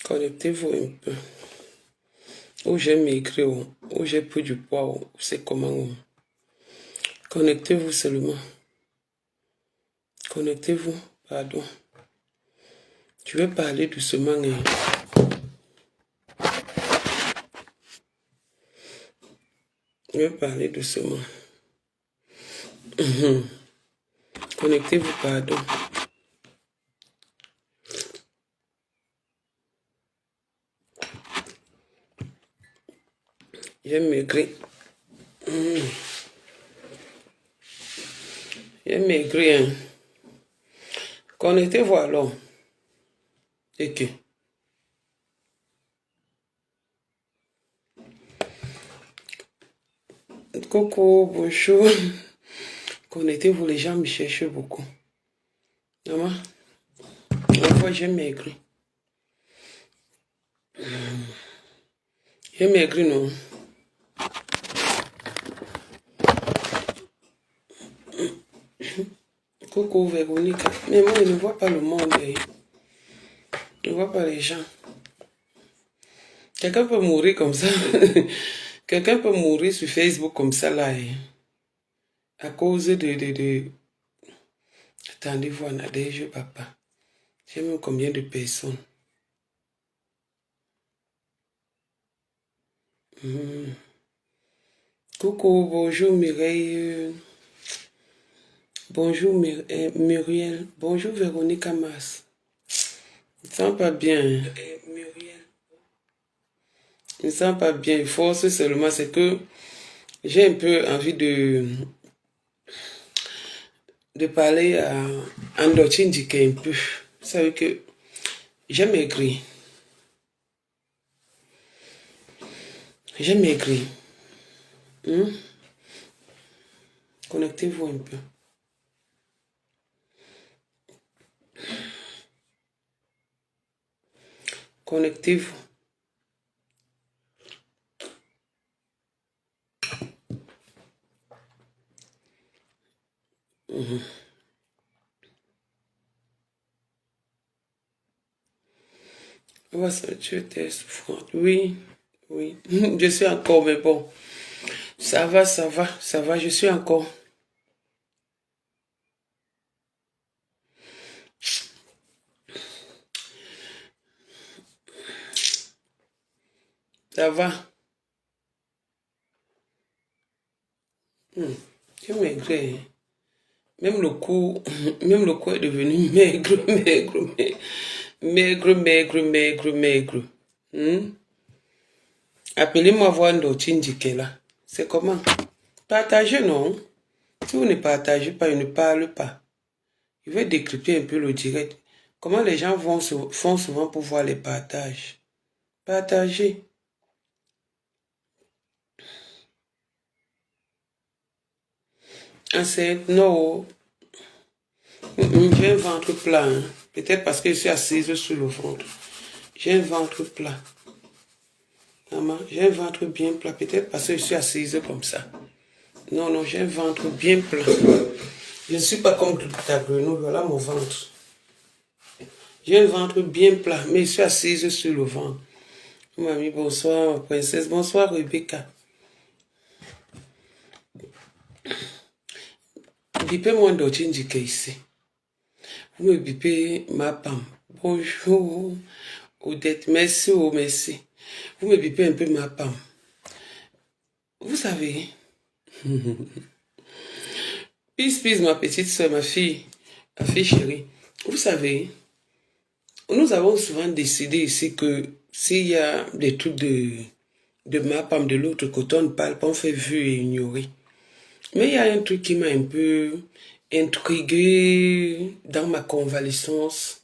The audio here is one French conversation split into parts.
Connectez-vous un peu. Où j'ai maigri, où j'ai pris du poids, c'est comment. Connectez-vous seulement. Connectez-vous, pardon. Je vais parler doucement. Je vais parler doucement. Connectez-vous, pardon. J'ai maigri. J'ai maigri, hein. Connectez-vous alors. Et que. Coucou, bonjour. Connectez-vous, les gens me cherchent beaucoup. Maman, la fois j'ai maigri. J'ai maigri, non? Coucou, Véronique. Mais moi, je ne vois pas le monde. Je ne vois pas les gens. Quelqu'un peut mourir comme ça. Quelqu'un peut mourir sur Facebook comme ça, là. À cause de... Attendez, voilà, des jeux, papa. J'ai même combien de personnes? Coucou, bonjour Mireille. Bonjour Muriel. Bonjour Véronique Amas. Je ne sens pas bien. Muriel. Je ne sens pas bien. Force seulement, c'est que j'ai un peu envie de parler à Andochin Dike un peu. Vous savez que j'ai maigri. J'ai maigri. Connectez-vous un peu. Connectez-vous. On va se tuer souffrante. Oui, oui. Je suis encore, mais bon. Ça va, ça va, ça va. Je suis encore. Ça va. J'ai maigri. Même le cou est devenu maigre, maigre. Appelez-moi voir Ndochin là. C'est comment? Partagez, non? Si vous ne partagez pas, il ne parle pas. Je vais décrypter un peu le direct. Comment les gens font souvent pour voir les partages? Partagez. Non. J'ai un ventre plat. Hein. Peut-être parce que je suis assise sur le ventre. J'ai un ventre plat. Maman, j'ai un ventre bien plat. Peut-être parce que je suis assise comme ça. Non, non, j'ai un ventre bien plat. Je ne suis pas comme ta grenouille. Voilà mon ventre. J'ai un ventre bien plat, mais je suis assise sur le ventre. Mamie, bonsoir, princesse. Bonsoir, Rebecca. Bipez-moi Ndochin Dike ici. Vous me bipez ma pam. Bonjour. Odette, merci, oh merci. Vous me bipez un peu ma pam. Vous savez, Peace, ma petite soeur, ma fille chérie. Vous savez, nous avons souvent décidé ici que s'il y a des trucs de ma pam de l'autre côté, on ne parle pas, on fait vu et ignorer. Mais il y a un truc qui m'a un peu intrigué dans ma convalescence,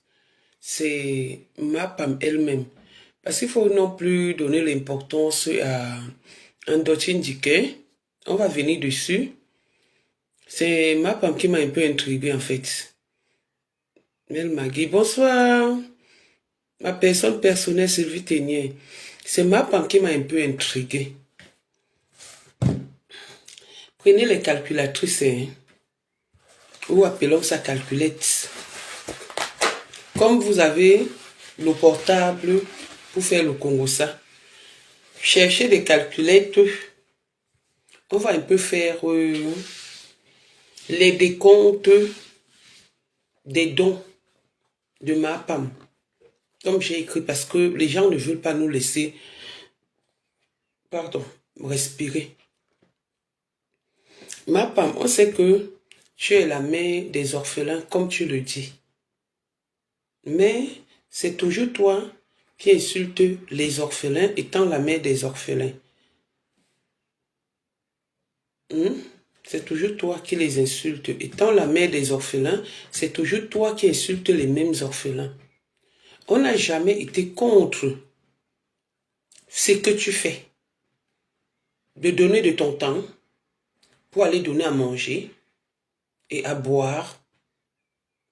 c'est ma pam elle-même. Parce qu'il faut non plus donner l'importance à Ndochin Dike. On va venir dessus. C'est ma pam qui m'a un peu intrigué en fait. Elle m'a dit bonsoir. Ma personne personnelle Sylvie Ténier. C'est ma pam qui m'a un peu intrigué. Prenez les calculatrices, hein, ou appelons ça calculette. Comme vous avez le portable pour faire le Congo ça, cherchez des calculettes. On va un peu faire les décomptes des dons de MAPAM. Comme j'ai écrit, parce que les gens ne veulent pas nous laisser, respirer. MAPAM, on sait que tu es la mère des orphelins, comme tu le dis. Mais c'est toujours toi qui insultes les orphelins, étant la mère des orphelins. C'est toujours toi qui les insultes. Étant la mère des orphelins, c'est toujours toi qui insultes les mêmes orphelins. On n'a jamais été contre ce que tu fais. De donner de ton temps pour aller donner à manger et à boire,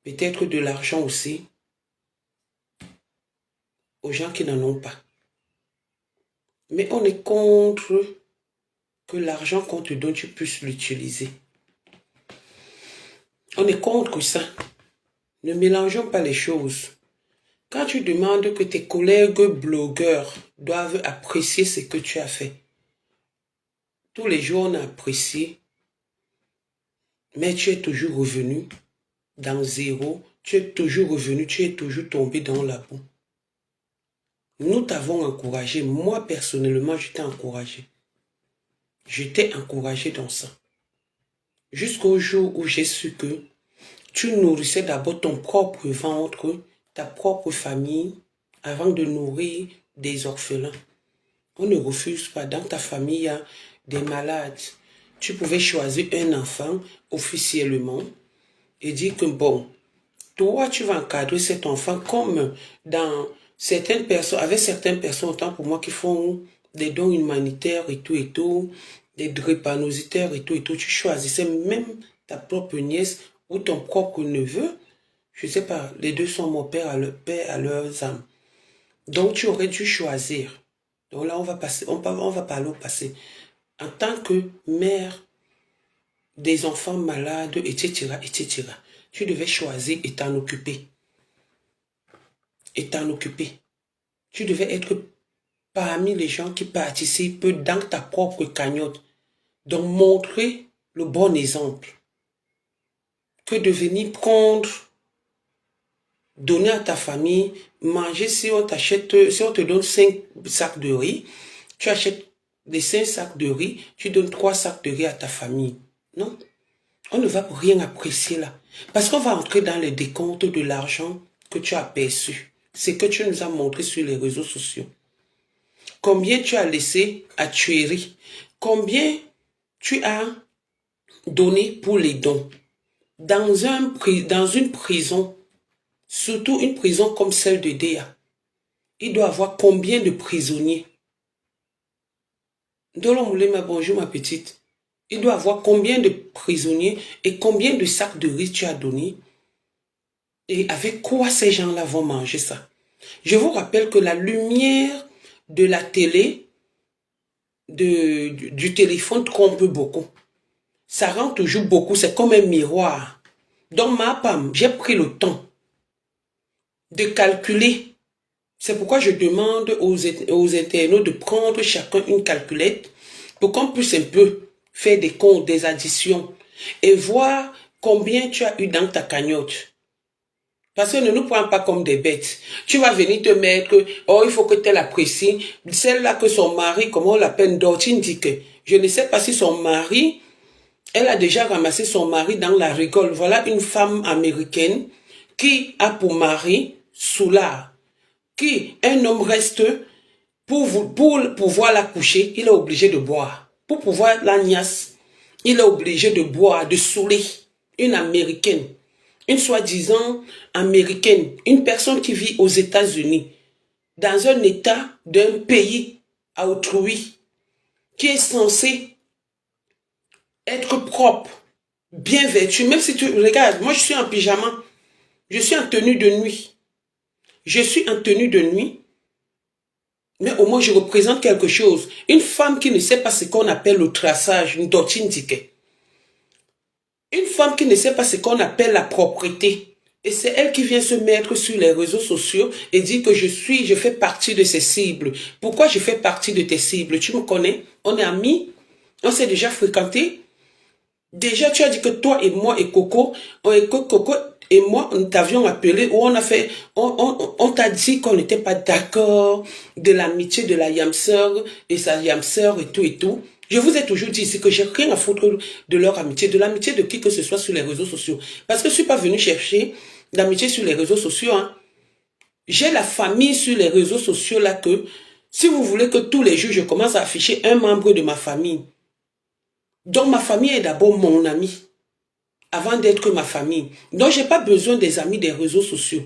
peut-être de l'argent aussi, aux gens qui n'en ont pas. Mais on est contre que l'argent qu'on te donne, tu puisses l'utiliser. On est contre ça. Ne mélangeons pas les choses. Quand tu demandes que tes collègues blogueurs doivent apprécier ce que tu as fait, tous les jours on a apprécié, mais tu es toujours revenu dans zéro, tu es toujours revenu, tu es toujours tombé dans la boue. Nous t'avons encouragé, moi personnellement je t'ai encouragé. Je t'ai encouragé dans ça. Jusqu'au jour où j'ai su que tu nourrissais d'abord ton propre ventre, ta propre famille, avant de nourrir des orphelins. On ne refuse pas. Dans ta famille, il y a des malades. Tu pouvais choisir un enfant officiellement et dire que bon, toi tu vas encadrer cet enfant comme dans certaines personnes, avec certaines personnes, autant pour moi qui font des dons humanitaires et tout, des drépanocytaires et tout, tu choisissais même ta propre nièce ou ton propre neveu, je ne sais pas, les deux sont mon père à leurs âmes. Donc tu aurais dû choisir. Donc là on va parler au passé. En tant que mère des enfants malades, etc., tu devais choisir et t'en occuper. Tu devais être parmi les gens qui participent dans ta propre cagnotte. Donc montrer le bon exemple. Que de venir prendre, donner à ta famille, manger, si on te donne 5 sacs de riz, tu achètes les 5 sacs de riz, tu donnes 3 sacs de riz à ta famille. Non, on ne va rien apprécier là. Parce qu'on va entrer dans les décomptes de l'argent que tu as perçu. C'est que tu nous as montré sur les réseaux sociaux. Combien tu as laissé à tuerie. Combien tu as donné pour les dons. Dans une prison, surtout une prison comme celle de Déa, il doit y avoir combien de prisonniers? Bonjour ma petite. Il doit y avoir combien de prisonniers et combien de sacs de riz tu as donné? Et avec quoi ces gens-là vont manger ça? Je vous rappelle que la lumière de la télé, du téléphone trompe beaucoup. Ça rend toujours beaucoup, c'est comme un miroir. Donc MAPAM, j'ai pris le temps de calculer. C'est pourquoi je demande aux internautes de prendre chacun une calculette pour qu'on puisse un peu faire des comptes, des additions et voir combien tu as eu dans ta cagnotte. Parce que ne nous prends pas comme des bêtes. Tu vas venir te mettre, oh, il faut que tu l'apprécies. Celle-là que son mari, comment on l'appelle, Dortine dit que, je ne sais pas si son mari, elle a déjà ramassé son mari dans la rigole. Voilà une femme américaine qui a pour mari Soulard. Qui, un homme reste, pour pouvoir la coucher, il est obligé de boire. Pour pouvoir la niasse, il est obligé de boire, de saouler. Une américaine. Une soi-disant américaine. Une personne qui vit aux États-Unis. Dans un état d'un pays à autrui. Qui est censé être propre, bien vêtu. Même si tu regardes, moi je suis en pyjama. Je suis en tenue de nuit. Je suis en tenue de nuit. Mais au moins je représente quelque chose. Une femme qui ne sait pas ce qu'on appelle le traçage, une Dortine Dickey. Une femme qui ne sait pas ce qu'on appelle la propreté. Et c'est elle qui vient se mettre sur les réseaux sociaux et dit que je fais partie de ses cibles. Pourquoi je fais partie de tes cibles? Tu me connais? On est amis? On s'est déjà fréquentés? Déjà, tu as dit que toi et moi et Coco et moi, nous t'avions appelé, ou on a fait, on t'a dit qu'on n'était pas d'accord de l'amitié de la yamseur et sa yamseur et tout et tout. Je vous ai toujours dit ici que j'ai rien à foutre de leur amitié, de l'amitié de qui que ce soit sur les réseaux sociaux. Parce que je suis pas venu chercher l'amitié sur les réseaux sociaux, hein. J'ai la famille sur les réseaux sociaux là que, si vous voulez que tous les jours je commence à afficher un membre de ma famille. Donc ma famille est d'abord mon ami avant d'être ma famille. Donc, j'ai pas besoin des amis des réseaux sociaux.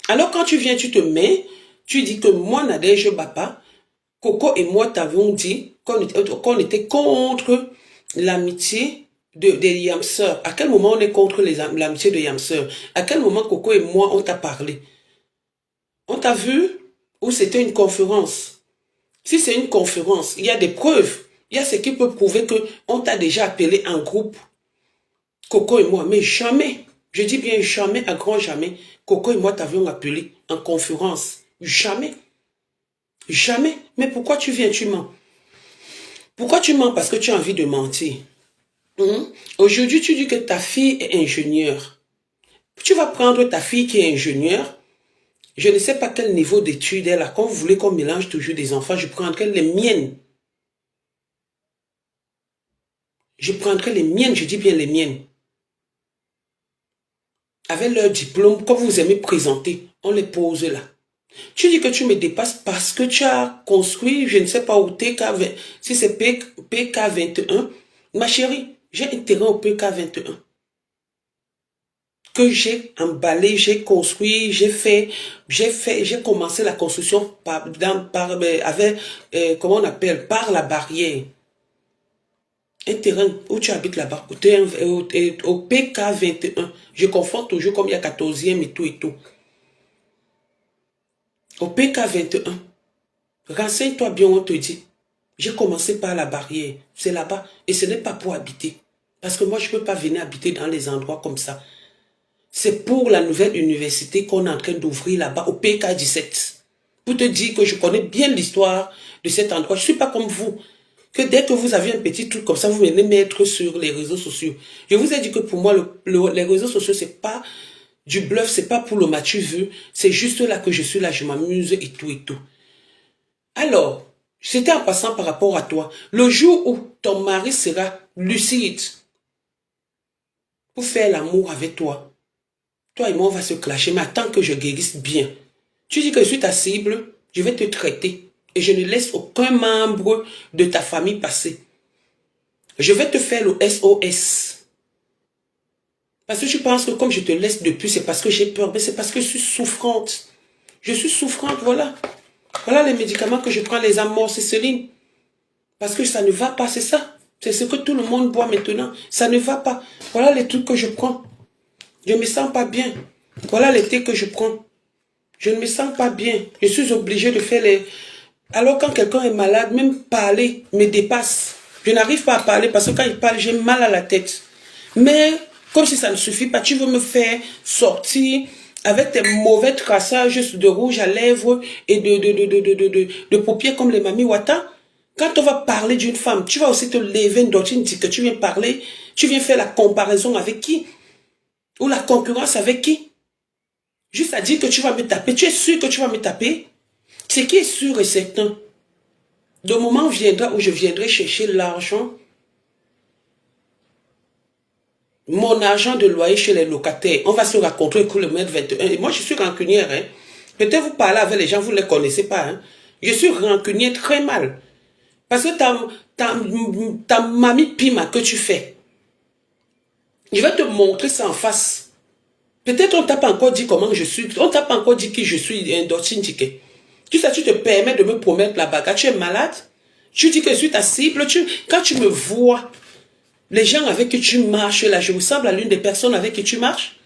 Alors, quand tu viens, tu te mets, tu dis que moi, Nadège Bapa, Coco et moi t'avons dit qu'on était contre l'amitié des yamseurs. À quel moment on est contre l'amitié de yamseurs? À quel moment Coco et moi, on t'a parlé? On t'a vu? Ou c'était une conférence? Si c'est une conférence, il y a des preuves. Il y a ce qui peut prouver que on t'a déjà appelé en groupe. Coco et moi, mais jamais, je dis bien jamais, à grand jamais, Coco et moi t'avions appelé en conférence. Jamais. Jamais. Mais pourquoi tu viens, tu mens? Pourquoi tu mens? Parce que tu as envie de mentir. Aujourd'hui, tu dis que ta fille est ingénieure. Tu vas prendre ta fille qui est ingénieure. Je ne sais pas quel niveau d'études elle a. Quand vous voulez qu'on mélange toujours des enfants, je prendrai les miennes. Je prendrai les miennes, je dis bien les miennes. Avec leur diplôme, comme vous aimez présenter, on les pose là. Tu dis que tu me dépasses parce que tu as construit, je ne sais pas où, TK20, si c'est PK21. Ma chérie, j'ai un terrain au PK21 que j'ai emballé, j'ai construit, j'ai commencé la construction comment on appelle, par la barrière. Un terrain où tu habites là-bas, au PK21. Je confonds toujours comme il y a 14e et tout et tout. Au PK21. Renseigne-toi bien, on te dit. J'ai commencé par la barrière. C'est là-bas. Et ce n'est pas pour habiter. Parce que moi, je ne peux pas venir habiter dans les endroits comme ça. C'est pour la nouvelle université qu'on est en train d'ouvrir là-bas, au PK17. Pour te dire que je connais bien l'histoire de cet endroit. Je ne suis pas comme vous. Que dès que vous avez un petit truc comme ça, vous venez mettre sur les réseaux sociaux. Je vous ai dit que pour moi, les réseaux sociaux, c'est pas du bluff, c'est pas pour le matu vu. C'est juste là que je suis là, je m'amuse et tout et tout. Alors, c'était en passant par rapport à toi. Le jour où ton mari sera lucide pour faire l'amour avec toi, toi et moi, on va se clasher, mais attends que je guérisse bien. Tu dis que je suis ta cible, je vais te traiter. Et je ne laisse aucun membre de ta famille passer. Je vais te faire le SOS. Parce que tu penses que comme je te laisse depuis, c'est parce que j'ai peur. Mais c'est parce que je suis souffrante. Je suis souffrante, voilà. Voilà les médicaments que je prends, les amoxicilline. Parce que ça ne va pas, c'est ça. C'est ce que tout le monde boit maintenant. Ça ne va pas. Voilà les trucs que je prends. Je ne me sens pas bien. Voilà les thés que je prends. Je ne me sens pas bien. Je suis obligée de faire les... Alors quand quelqu'un est malade, même parler me dépasse. Je n'arrive pas à parler parce que quand il parle, j'ai mal à la tête. Mais comme si ça ne suffit pas, tu veux me faire sortir avec tes mauvais traçages de rouge à lèvres et de paupières comme les mamies Wata. Quand on va parler d'une femme, tu vas aussi te lever une doctrine, que tu viens parler, tu viens faire la comparaison avec qui? Ou la concurrence avec qui? Juste à dire que tu vas me taper. Tu es sûr que tu vas me taper? Ce qui est sûr et certain, le moment viendra où je viendrai chercher l'argent, mon argent de loyer chez les locataires. On va se rencontrer pour le mètre 21. Et moi, je suis rancunière. Hein. Peut-être vous parlez avec les gens, vous ne les connaissez pas. Hein. Je suis rancunière très mal. Parce que ta mamie pima que tu fais, je vais te montrer ça en face. Peut-être on t'a pas encore dit comment je suis. On t'a pas encore dit qui je suis, un doctrine ticket. Tu sais, tu te permets de me promettre la bagarre. Tu es malade. Tu dis que je suis ta cible. Quand tu me vois, les gens avec qui tu marches là, je ressemble à l'une des personnes avec qui tu marches.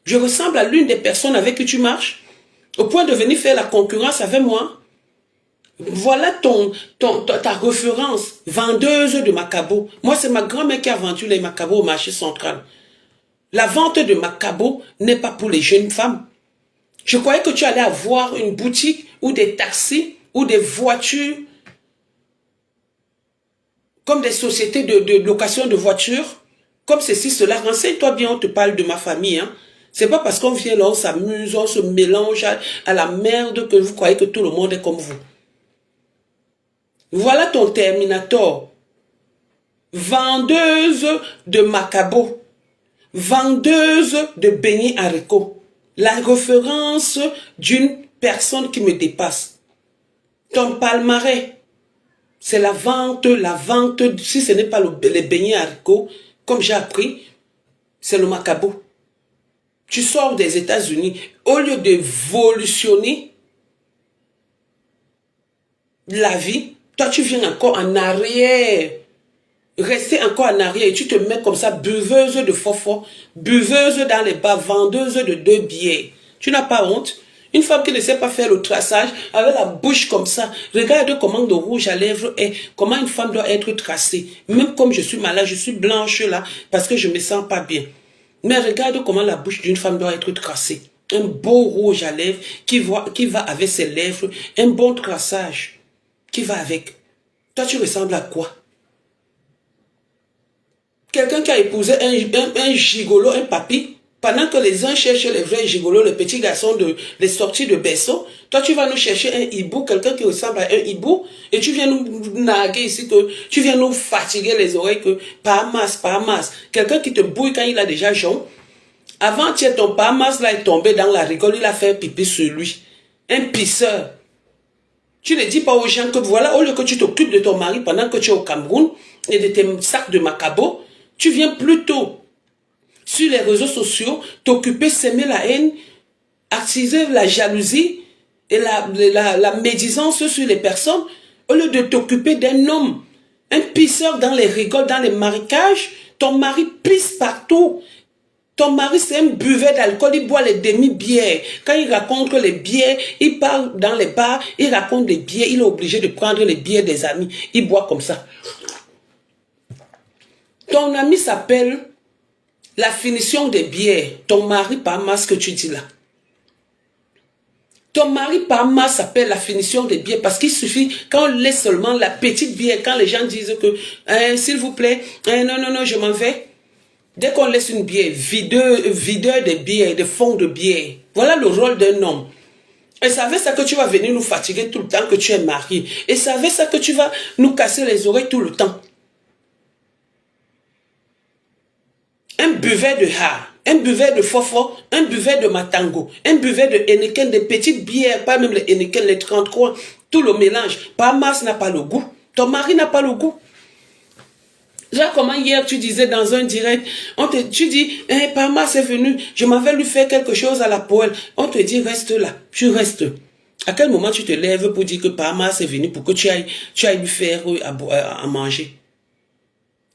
Je ressemble à l'une des personnes avec qui tu marches. Au point de venir faire la concurrence avec moi. Voilà ta référence, vendeuse de macabo. Moi, c'est ma grand-mère qui a vendu les macabos au marché central. La vente de Macabo n'est pas pour les jeunes femmes. Je croyais que tu allais avoir une boutique ou des taxis ou des voitures comme des sociétés de location de voitures, comme ceci, cela. Renseigne-toi bien, on te parle de ma famille. Hein. C'est pas parce qu'on vient là, on s'amuse, on se mélange à la merde que vous croyez que tout le monde est comme vous. Voilà ton Terminator. Vendeuse de Macabo. Vendeuse de beignets haricots. La référence d'une personne qui me dépasse. Ton palmarès. C'est la vente, si ce n'est pas les beignets haricots, comme j'ai appris, c'est le Macabo. Tu sors des États-Unis, au lieu d'évolutionner la vie, toi tu viens encore en arrière, rester encore en arrière et tu te mets comme ça, buveuse de fofo, buveuse dans les bars, vendeuse de 2 billets. Tu n'as pas honte? Une femme qui ne sait pas faire le traçage, avec la bouche comme ça, regarde comment le rouge à lèvres est, comment une femme doit être tracée. Même comme je suis malade, je suis blanche là, parce que je me sens pas bien. Mais regarde comment la bouche d'une femme doit être tracée. Un beau rouge à lèvres qui va avec ses lèvres, un bon traçage qui va avec. Toi, tu ressembles à quoi? Quelqu'un qui a épousé un gigolo, un papy, pendant que les uns cherchent les vrais gigolos, les petits garçons les sorties de berceau, toi tu vas nous chercher un hibou, quelqu'un qui ressemble à un hibou, et tu viens nous narguer ici, que tu viens nous fatiguer les oreilles, que pas masse. Quelqu'un qui te bouille quand il a déjà jaune. Avant, ton Bahamas là est tombé dans la rigole, il a fait pipi sur lui. Un pisseur. Tu ne dis pas aux gens que voilà, au lieu que tu t'occupes de ton mari pendant que tu es au Cameroun et de tes sacs de Macabo, tu viens plutôt sur les réseaux sociaux t'occuper, s'aimer la haine, attiser la jalousie et la médisance sur les personnes, au lieu de t'occuper d'un homme, un pisseur dans les rigoles, dans les marécages. Ton mari pisse partout. Ton mari, c'est un buvet d'alcool, il boit les demi-bières. Quand il raconte les bières, il parle dans les bars, il raconte les bières, il est obligé de prendre les bières des amis. Il boit comme ça. Ton ami s'appelle la finition des bières. Ton mari, par masse que tu dis là. Ton mari, par masse, s'appelle la finition des bières parce qu'il suffit, quand on laisse seulement la petite bière, quand les gens disent que, s'il vous plaît, non, je m'en vais. Dès qu'on laisse une bière, videur de bière, de fond de bière, voilà le rôle d'un homme. Et savez ça que tu vas venir nous fatiguer tout le temps que tu es marié. Et savez ça que tu vas nous casser les oreilles tout le temps. Un buvet de ha, un buvet de fofo, un buvet de matango, un buvet de Heineken, des petites bières, pas même les Heineken, les 33, tout le mélange. Bahamas n'a pas le goût. Ton mari n'a pas le goût. Genre comment hier tu disais dans un direct, tu dis, Bahamas est venu, je m'en vais lui faire quelque chose à la poêle. On te dit, reste là, tu restes. À quel moment tu te lèves pour dire que Bahamas est venu pour que tu ailles lui faire à manger?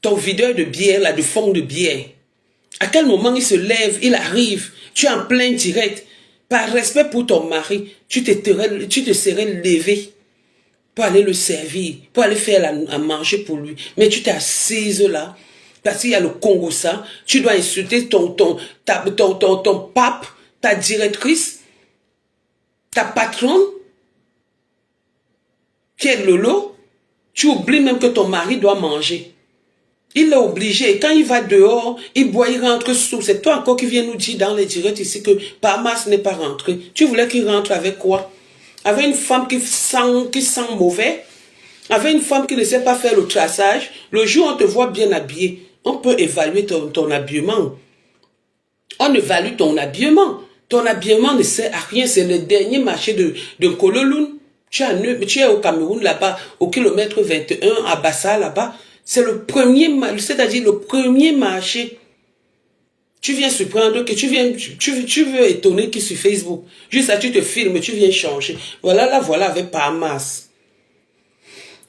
Ton videur de bière, là, de fond de bière. À quel moment il se lève, il arrive, tu es en plein direct. Par respect pour ton mari, tu te serais levé pour aller le servir, pour aller faire à manger pour lui. Mais tu t'es assise là, parce qu'il y a le Congo ça, tu dois insulter ton pape, ta directrice, ta patronne, qui est Lolo. Tu oublies même que ton mari doit manger. Il est obligé. Et quand il va dehors, il boit, il rentre sous. C'est toi encore qui viens nous dire dans les directs ici que Bahamas n'est pas rentré. Tu voulais qu'il rentre avec quoi? Avec une femme qui sent mauvais? Avec une femme qui ne sait pas faire le traçage? Le jour où on te voit bien habillé, on peut évaluer ton habillement. On évalue ton habillement. Ton habillement ne sert à rien. C'est le dernier marché de Kololoun. Tu es au Cameroun là-bas, au kilomètre 21, à Bassa là-bas. C'est le premier, c'est-à-dire le premier marché. Tu viens surprendre que tu veux étonner qui sur Facebook. Juste ça, tu te filmes, tu viens changer. Voilà, avec Bahamas.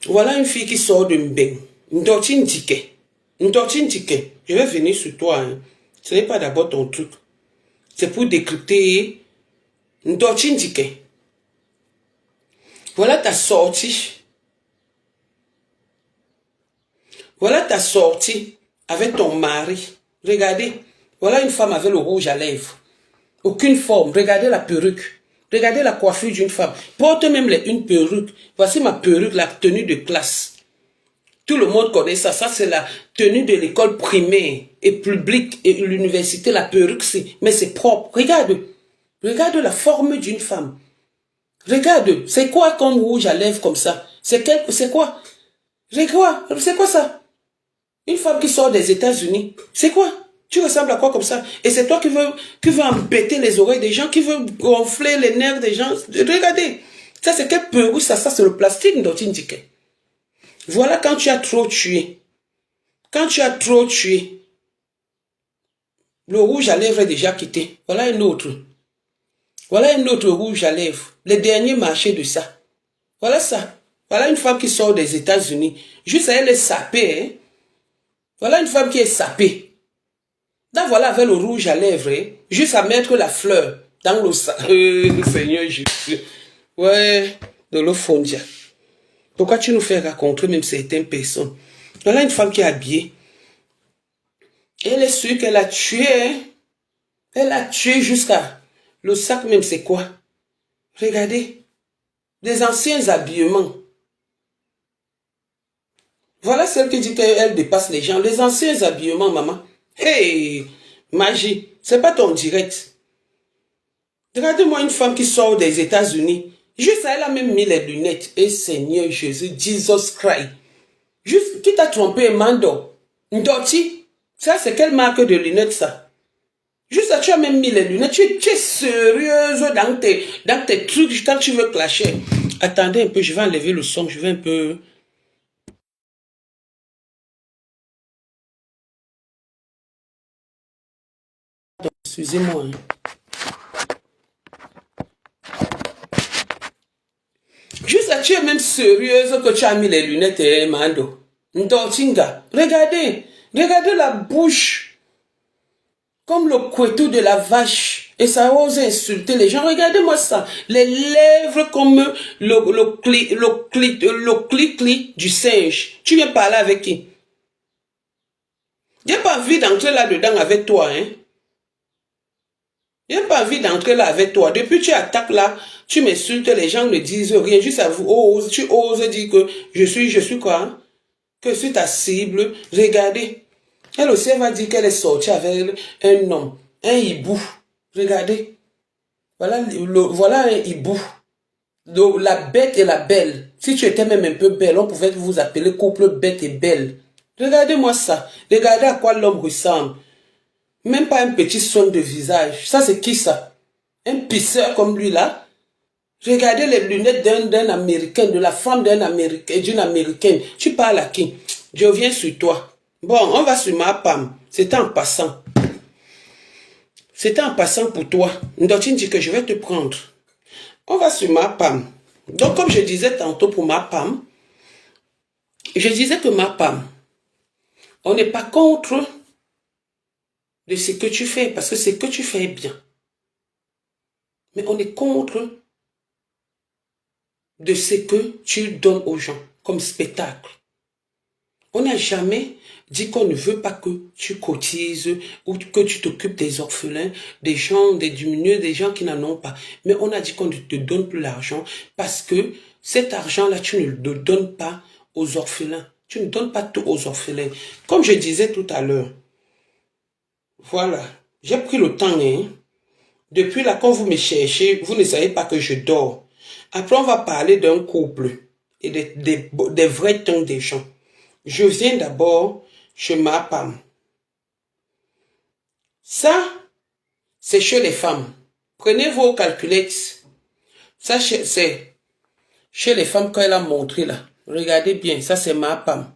Voilà une fille qui sort de Mbeng. Une tortine ticket. Je vais venir sur toi. Hein. Ce n'est pas d'abord ton truc. C'est pour décrypter une tortine ticket. Voilà ta sortie. Voilà ta sortie avec ton mari. Regardez. Voilà une femme avec le rouge à lèvres. Aucune forme. Regardez la perruque. Regardez la coiffure d'une femme. Porte même une perruque. Voici ma perruque, la tenue de classe. Tout le monde connaît ça. Ça, c'est la tenue de l'école primaire et publique et l'université. La perruque, mais c'est propre. Regarde. Regarde la forme d'une femme. Regarde. C'est quoi comme rouge à lèvres comme ça? C'est quoi? Regarde. C'est quoi ça? Une femme qui sort des États-Unis. C'est quoi? Tu ressembles à quoi comme ça? Et c'est toi qui veux embêter les oreilles des gens, qui veut gonfler les nerfs des gens. Regardez. Ça, c'est quel perruque, ça c'est le plastique dont il indiquait. Voilà quand tu as trop tué. Quand tu as trop tué, le rouge à lèvres est déjà quitté. Voilà un autre. Voilà un autre rouge à lèvres. Les derniers marchés de ça. Voilà ça. Voilà une femme qui sort des États-Unis. Juste elle est sapée. Hein? Voilà une femme qui est sapée. Là, voilà avec le rouge à lèvres. Hein? Juste à mettre la fleur dans le Seigneur Jésus. Ouais, de l'eau fondia. Pourquoi tu nous fais rencontrer même certaines personnes? Voilà une femme qui est habillée. Elle est sûre qu'elle a tué. Hein? Elle a tué jusqu'à... Le sac même, c'est quoi? Regardez. Des anciens habillements. Voilà celle qui dit qu'elle dépasse les gens. Les anciens habillements, maman. Hey, magie. C'est pas ton direct. Regardez-moi une femme qui sort des États-Unis. Juste, elle a même mis les lunettes. Et Seigneur Jésus, Jesus Christ. Juste, qui t'a trompé, Mando? Ndoti. Ça, c'est quelle marque de lunettes, ça? Juste, tu as même mis les lunettes. Tu es sérieuse dans tes trucs quand tu veux clasher. Attendez un peu, je vais enlever le son. Je vais un peu... Excusez-moi. Juste, tu es même sérieuse que tu as mis les lunettes, Mando. Ndotinga. Regardez. Regardez la bouche. Comme le couetou de la vache. Et ça ose insulter les gens. Regardez-moi ça. Les lèvres comme le clic du singe. Tu viens parler avec qui? J'ai pas envie d'entrer là-dedans avec toi, hein. J'ai pas envie d'entrer là avec toi. Depuis que tu attaques là, tu m'insultes, les gens ne disent rien. Juste à vous, tu oses dire que je suis quoi? Hein? Que je suis ta cible. Regardez. Elle aussi, elle va dire qu'elle est sortie avec un homme, un hibou. Regardez. Voilà un hibou. La bête et la belle. Si tu étais même un peu belle, on pouvait vous appeler couple bête et belle. Regardez-moi ça. Regardez à quoi l'homme ressemble. Même pas un petit son de visage. Ça, c'est qui ça? Un pisseur comme lui là. Regardez les lunettes d'un Américain, de la femme d'une Américaine. Tu parles à qui? Je viens sur toi. Bon, on va sur ma pomme. C'était en passant. C'était en passant pour toi. Ndotine dit que je vais te prendre. On va sur ma pomme. Donc, comme je disais tantôt pour ma pomme, je disais que ma pomme, on n'est pas contre de ce que tu fais, parce que ce que tu fais est bien. Mais on est contre de ce que tu donnes aux gens comme spectacle. On n'a jamais dit qu'on ne veut pas que tu cotises ou que tu t'occupes des orphelins, des gens, des diminués, des gens qui n'en ont pas. Mais on a dit qu'on ne te donne plus l'argent parce que cet argent-là, tu ne le donnes pas aux orphelins. Tu ne donnes pas tout aux orphelins. Comme je disais tout à l'heure, voilà, j'ai pris le temps. Hein. Depuis là, quand vous me cherchez, vous ne savez pas que je dors. Après, on va parler d'un couple et des vrais temps des gens. Je viens d'abord chez ma femme. Ça, c'est chez les femmes. Prenez vos calculettes. Ça, c'est chez les femmes quand elle a montré là. Regardez bien, ça c'est ma femme.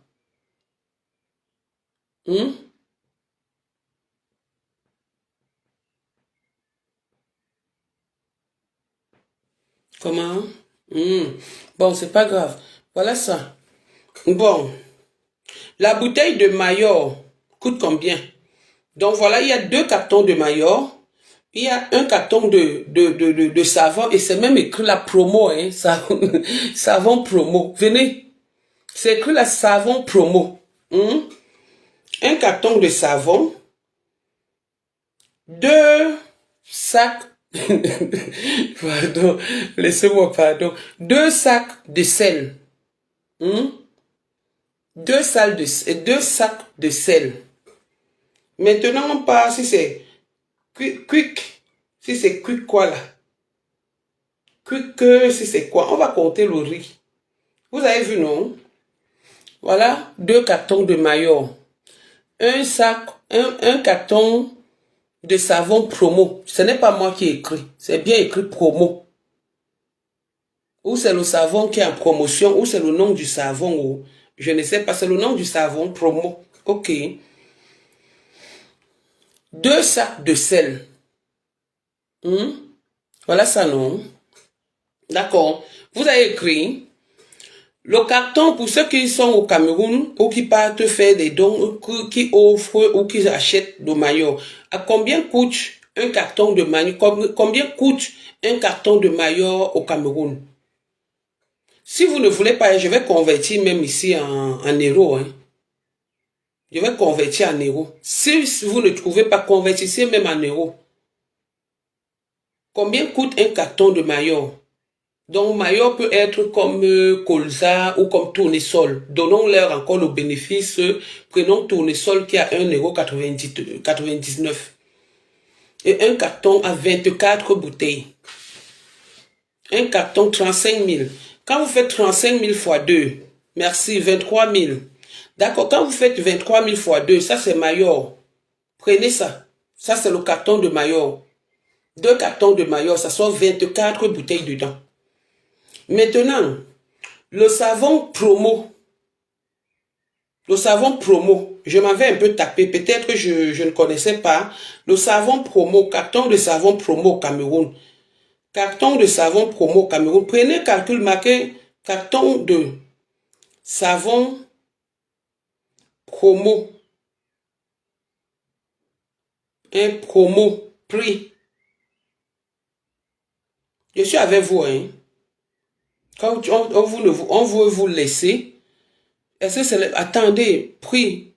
Comment? Bon, c'est pas grave. Voilà ça. Bon. La bouteille de Mayor coûte combien? Donc voilà, il y a 2 cartons de Mayor. Il y a un carton de savon et c'est même écrit la promo, hein, savon promo. Venez, c'est écrit la savon promo. Un carton de savon 2 sacs, pardon, laissez-moi pardon, 2 sacs de sel. 2 sacs de sel. Maintenant, on part si c'est quick. Si c'est quick quoi là? Quick, si c'est quoi? On va compter le riz. Vous avez vu, non? Voilà, 2 cartons de maillot. Un carton de savon promo. Ce n'est pas moi qui ai écrit. C'est bien écrit promo. Ou c'est le savon qui est en promotion, ou c'est le nom du savon. Ou je ne sais pas, c'est le nom du savon promo. Ok. 2 sacs de sel. Voilà ça, non? D'accord. Vous avez écrit le carton pour ceux qui sont au Cameroun ou qui partent faire des dons, qui offrent ou qui achètent de maillot. À combien coûte un carton de maillot? Combien coûte un carton de maillot au Cameroun? Si vous ne voulez pas, je vais convertir même ici en euros. Hein. Je vais convertir en euros. Si vous ne trouvez pas, convertissez même en euros. Combien coûte un carton de maillot? Donc, maillot peut être comme colza ou comme tournesol. Donnons-leur encore le bénéfice. Prenons tournesol qui a 1,99 €. Et un carton à 24 bouteilles. Un carton 35 000. Quand vous faites 35 000 fois 2, merci, 23 000. D'accord, quand vous faites 23 000 fois 2, ça c'est maillot. Prenez ça. Ça c'est le carton de maillot. 2 cartons de maillot, ça sont 24 bouteilles dedans. Maintenant, le savon promo. Le savon promo, je m'avais un peu tapé, peut-être je ne connaissais pas. Le savon promo, carton de savon promo au Cameroun. Carton de savon promo au Cameroun. Prenez calcul marqué carton de savon promo. Un promo prix. Je suis avec vous, hein. Quand on veut vous laisser, est-ce que c'est le, attendez, prix,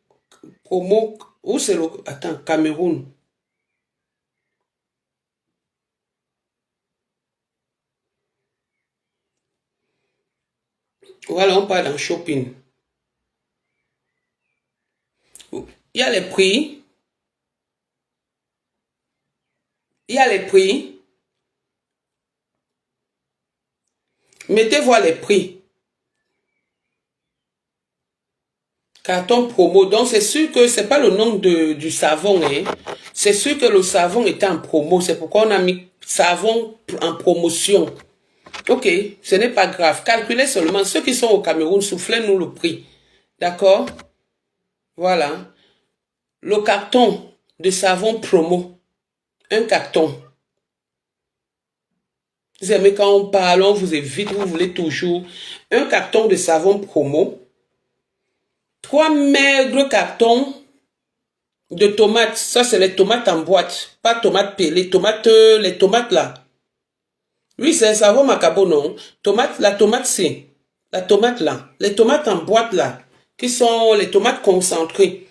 promo, où c'est le, attends, Cameroun. Voilà, on part dans shopping. Il y a les prix. Il y a les prix. Mettez voir les prix. Carton promo. Donc, c'est sûr que c'est pas le nom du savon. Hein. C'est sûr que le savon était en promo. C'est pourquoi on a mis savon en promotion. Ok, ce n'est pas grave. Calculez seulement. Ceux qui sont au Cameroun, soufflez-nous le prix. D'accord? Voilà. Le carton de savon promo. Un carton. Vous aimez quand on parle, on vous évite, vous voulez toujours. Un carton de savon promo. 3 maigres cartons de tomates. Ça, c'est les tomates en boîte. Pas tomates pelées. Les tomates là. Oui, c'est un savon macabo, non? La tomate, c'est. La tomate là. Les tomates en boîte là. Qui sont les tomates concentrées.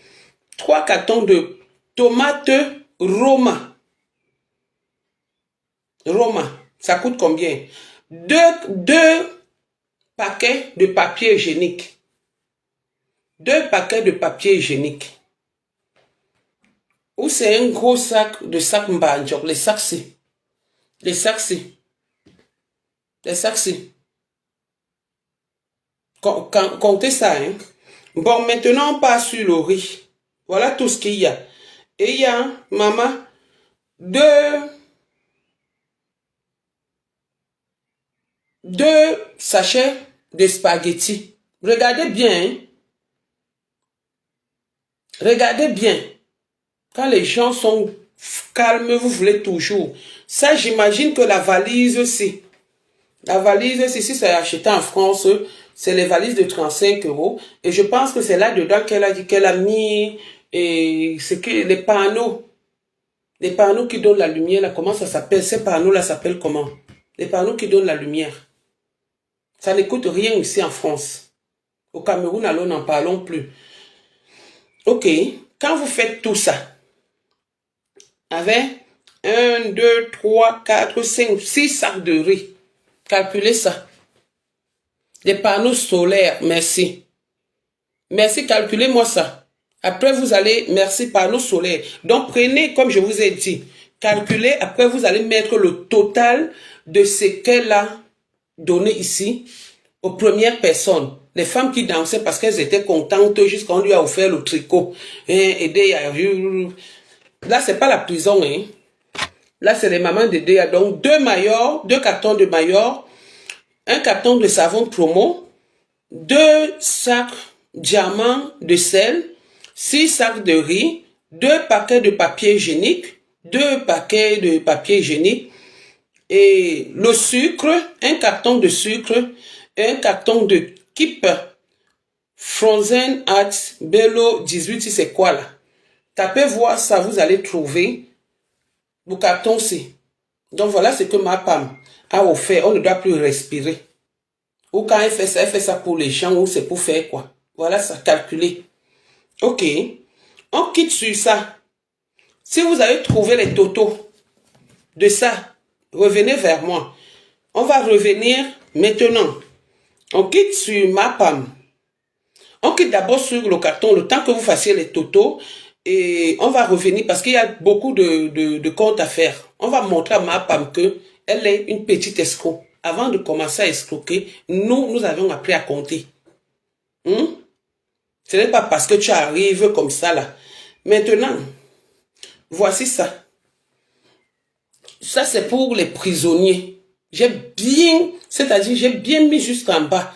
3 cartons de tomates Roma. Roma. Ça coûte combien? 2 paquets de papier hygiénique. 2 paquets de papier hygiénique. Ou c'est un gros sac de sac mbandjok. Les sacs-ci. Les sacs-ci. Les sacs-ci. Comptez ça, hein. Bon, maintenant, on passe sur le riz. Voilà tout ce qu'il y a. Et il y a, maman, 2 sachets de spaghettis. Regardez bien, hein. Regardez bien. Quand les gens sont calmes, vous voulez toujours. Ça, j'imagine que la valise aussi. La valise, si c'est acheté en France, c'est les valises de 35 €. Et je pense que c'est là-dedans qu'elle a dit qu'elle a mis les panneaux. Les panneaux qui donnent la lumière, là, comment ça s'appelle? Ces panneaux-là s'appellent comment? Les panneaux qui donnent la lumière. Ça ne coûte rien ici en France. Au Cameroun, alors, n'en parlons plus. Ok, quand vous faites tout ça, avec 1, 2, 3, 4, 5, 6 sacs de riz. Calculez ça. Des panneaux solaires, merci. Merci, calculez-moi ça. Après, vous allez, merci, panneaux solaires. Donc, prenez, comme je vous ai dit, calculez, après, vous allez mettre le total de ce qu'elle a donné ici aux premières personnes. Les femmes qui dansaient parce qu'elles étaient contentes jusqu'à on lui a offert le tricot. Là, c'est pas la prison, hein. Là, c'est les mamans de Déa. Donc, 2 maillots, 2 cartons de maillots, un carton de savon promo, 2 sacs diamants de sel, 6 sacs de riz, 2 paquets de papier hygiénique, 2 paquets de papier hygiénique, et le sucre, un carton de sucre, un carton de Keep Frozen at Bello 18, c'est quoi là? Tapez voir ça, vous allez trouver le carton-ci. Donc voilà ce que ma femme a offert. On ne doit plus respirer. Ou quand elle fait ça pour les gens ou c'est pour faire quoi. Voilà ça, calculé. Ok. On quitte sur ça. Si vous avez trouvé les totaux de ça, revenez vers moi. On va revenir maintenant. On quitte sur ma femme. On quitte d'abord sur le carton, le temps que vous fassiez les totaux. Et on va revenir parce qu'il y a beaucoup de comptes à faire. On va montrer à ma femme qu'elle est une petite escroc. Avant de commencer à escroquer, nous avons appris à compter. Ce n'est pas parce que tu arrives comme ça là. Maintenant, voici ça. Ça c'est pour les prisonniers. J'ai bien mis jusqu'en bas.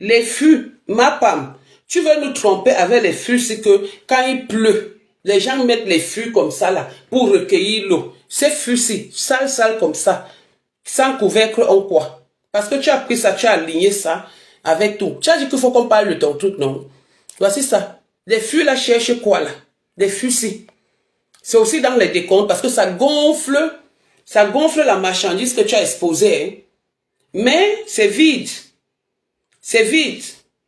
Les fûts, ma femme, tu veux nous tromper avec les fûts, c'est que quand il pleut, les gens mettent les fûts comme ça là pour recueillir l'eau. Ces fûts-ci, sale comme ça, sans couvercle en quoi? Parce que tu as pris ça, tu as aligné ça avec tout. Tu as dit qu'il faut qu'on parle de ton truc, non? Voici ça. Les fûts là cherchent quoi là? Les fûts-ci. C'est aussi dans les décomptes parce que ça gonfle la marchandise que tu as exposée. Hein? Mais c'est vide. C'est vide.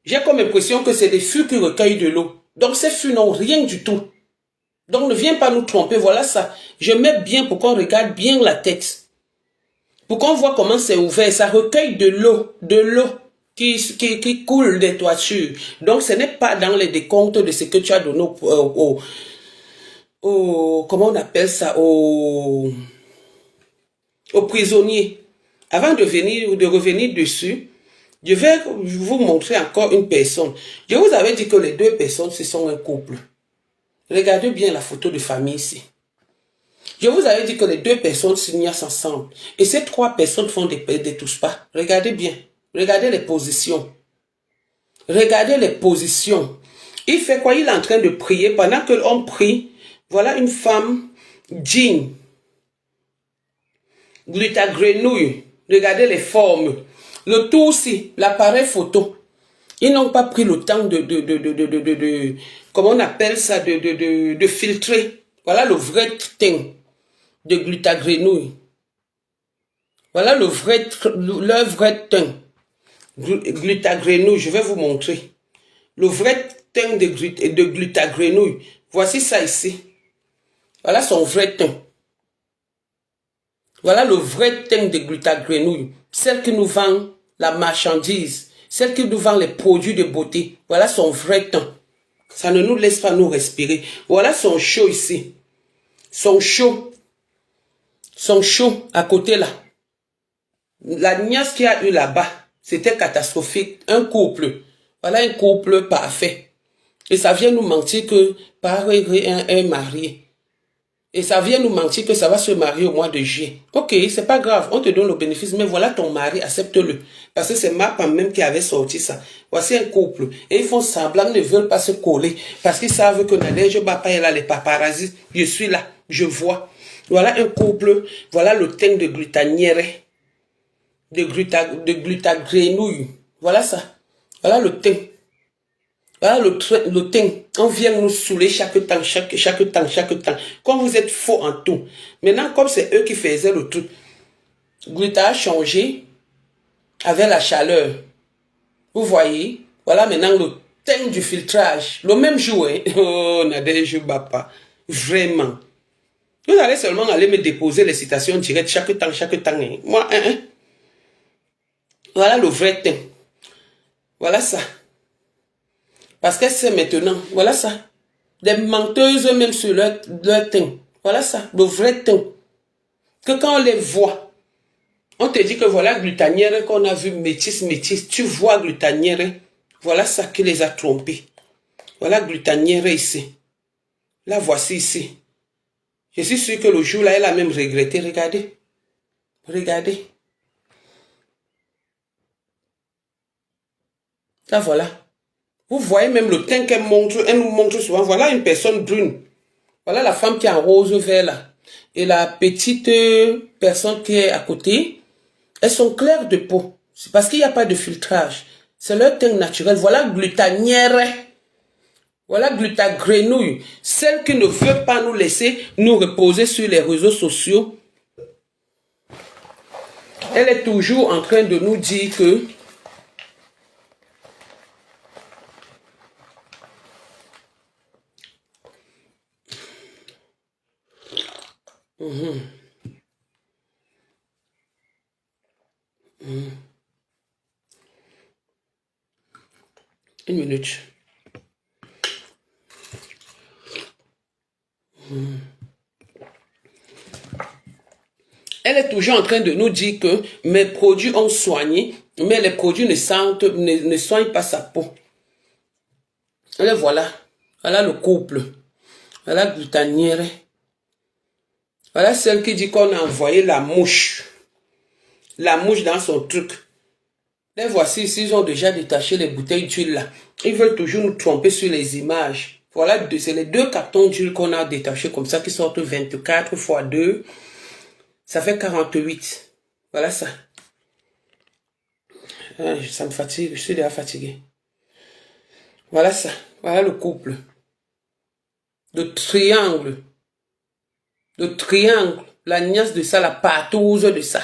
J'ai comme impression que c'est des fûts qui recueillent de l'eau. Donc ces fûts n'ont rien du tout. Donc ne viens pas nous tromper. Voilà ça. Je mets bien pour qu'on regarde bien la tête. Pour qu'on voit comment c'est ouvert. Ça recueille de l'eau. De l'eau qui coule des toitures. Donc ce n'est pas dans les décomptes de ce que tu as donné comment on appelle ça, aux prisonniers. Avant de revenir dessus, je vais vous montrer encore une personne. Je vous avais dit que les 2 personnes, ce sont un couple. Regardez bien la photo de famille ici. Je vous avais dit que les 2 personnes signent ensemble. Et ces 3 personnes font des touche-pas. Regardez bien. Regardez les positions. Regardez les positions. Il fait quoi? Il est en train de prier. Pendant que l'on prie, voilà une femme jean. Glutagrenouille. Regardez les formes. Le tout aussi, l'appareil photo. Ils n'ont pas pris le temps comment on appelle ça, de filtrer. Voilà le vrai teint de glutagrenouille. Voilà leur vrai teint. Glutagrenouille, je vais vous montrer. Le vrai teint de glutagrenouille. Voici ça ici. Voilà son vrai teint. Voilà le vrai teint de glutagrenouille. Celle qui nous vend la marchandise. Celle qui nous vend les produits de beauté. Voilà son vrai teint. Ça ne nous laisse pas nous respirer. Voilà son show ici. Son show. Son show à côté là. La niasse qu'il y a eu là-bas, c'était catastrophique. Un couple. Voilà un couple parfait. Et ça vient nous mentir que par un marié. Et ça vient nous mentir que ça va se marier au mois de juillet. Ok, c'est pas grave, on te donne le bénéfice, mais voilà ton mari, accepte-le. Parce que c'est ma femme même qui avait sorti ça. Voici un couple. Et ils font semblant, ne veulent pas se coller. Parce qu'ils savent que Nadège Bapa est là, les paparazzis. Je suis là, je vois. Voilà un couple, voilà le teint de glutanière. De glutagrenouille. Voilà ça. Voilà le teint. Voilà le teint. On vient nous saouler chaque temps. Comme vous êtes faux en tout. Maintenant, comme c'est eux qui faisaient le truc, Gluta a changé avec la chaleur. Vous voyez? Voilà maintenant le teint du filtrage. Le même jour, hein? Oh, Nadège Bapa. Vraiment. Vous allez seulement aller me déposer les citations directes chaque temps. Moi, voilà le vrai teint. Voilà ça. Parce que c'est maintenant. Voilà ça. Des menteuses même sur leur teint. Voilà ça. Le vrai teint. Que quand on les voit, on te dit que voilà Glutanière qu'on a vu métis. Tu vois Glutanière. Voilà ça qui les a trompés. Voilà Glutanière ici. La voici ici. Je suis sûr que le jour-là, elle a même regretté. Regardez. Regardez. Là, voilà. Vous voyez même le teint qu'elle montre. Elle nous montre souvent. Voilà une personne brune. Voilà la femme qui est en rose vert là. Et la petite personne qui est à côté. Elles sont claires de peau. C'est parce qu'il n'y a pas de filtrage. C'est leur teint naturel. Voilà Glutanière. Voilà Glutagrenouille. Celle qui ne veut pas nous laisser nous reposer sur les réseaux sociaux. Elle est toujours en train de nous dire que Une minute. Elle est toujours en train de nous dire que mes produits ont soigné, mais les produits ne soignent pas sa peau. Et voilà. Voilà le couple. Voilà Glutanière. Voilà celle qui dit qu'on a envoyé la mouche. La mouche dans son truc. Les voici ici, ils ont déjà détaché les bouteilles d'huile là. Ils veulent toujours nous tromper sur les images. Voilà, c'est les 2 cartons d'huile qu'on a détachés comme ça qui sortent 24 x 2. Ça fait 48. Voilà ça. Ça me fatigue, je suis déjà fatigué. Voilà ça. Voilà le couple. Le triangle. Le triangle. La nièce de ça, la partouze de ça.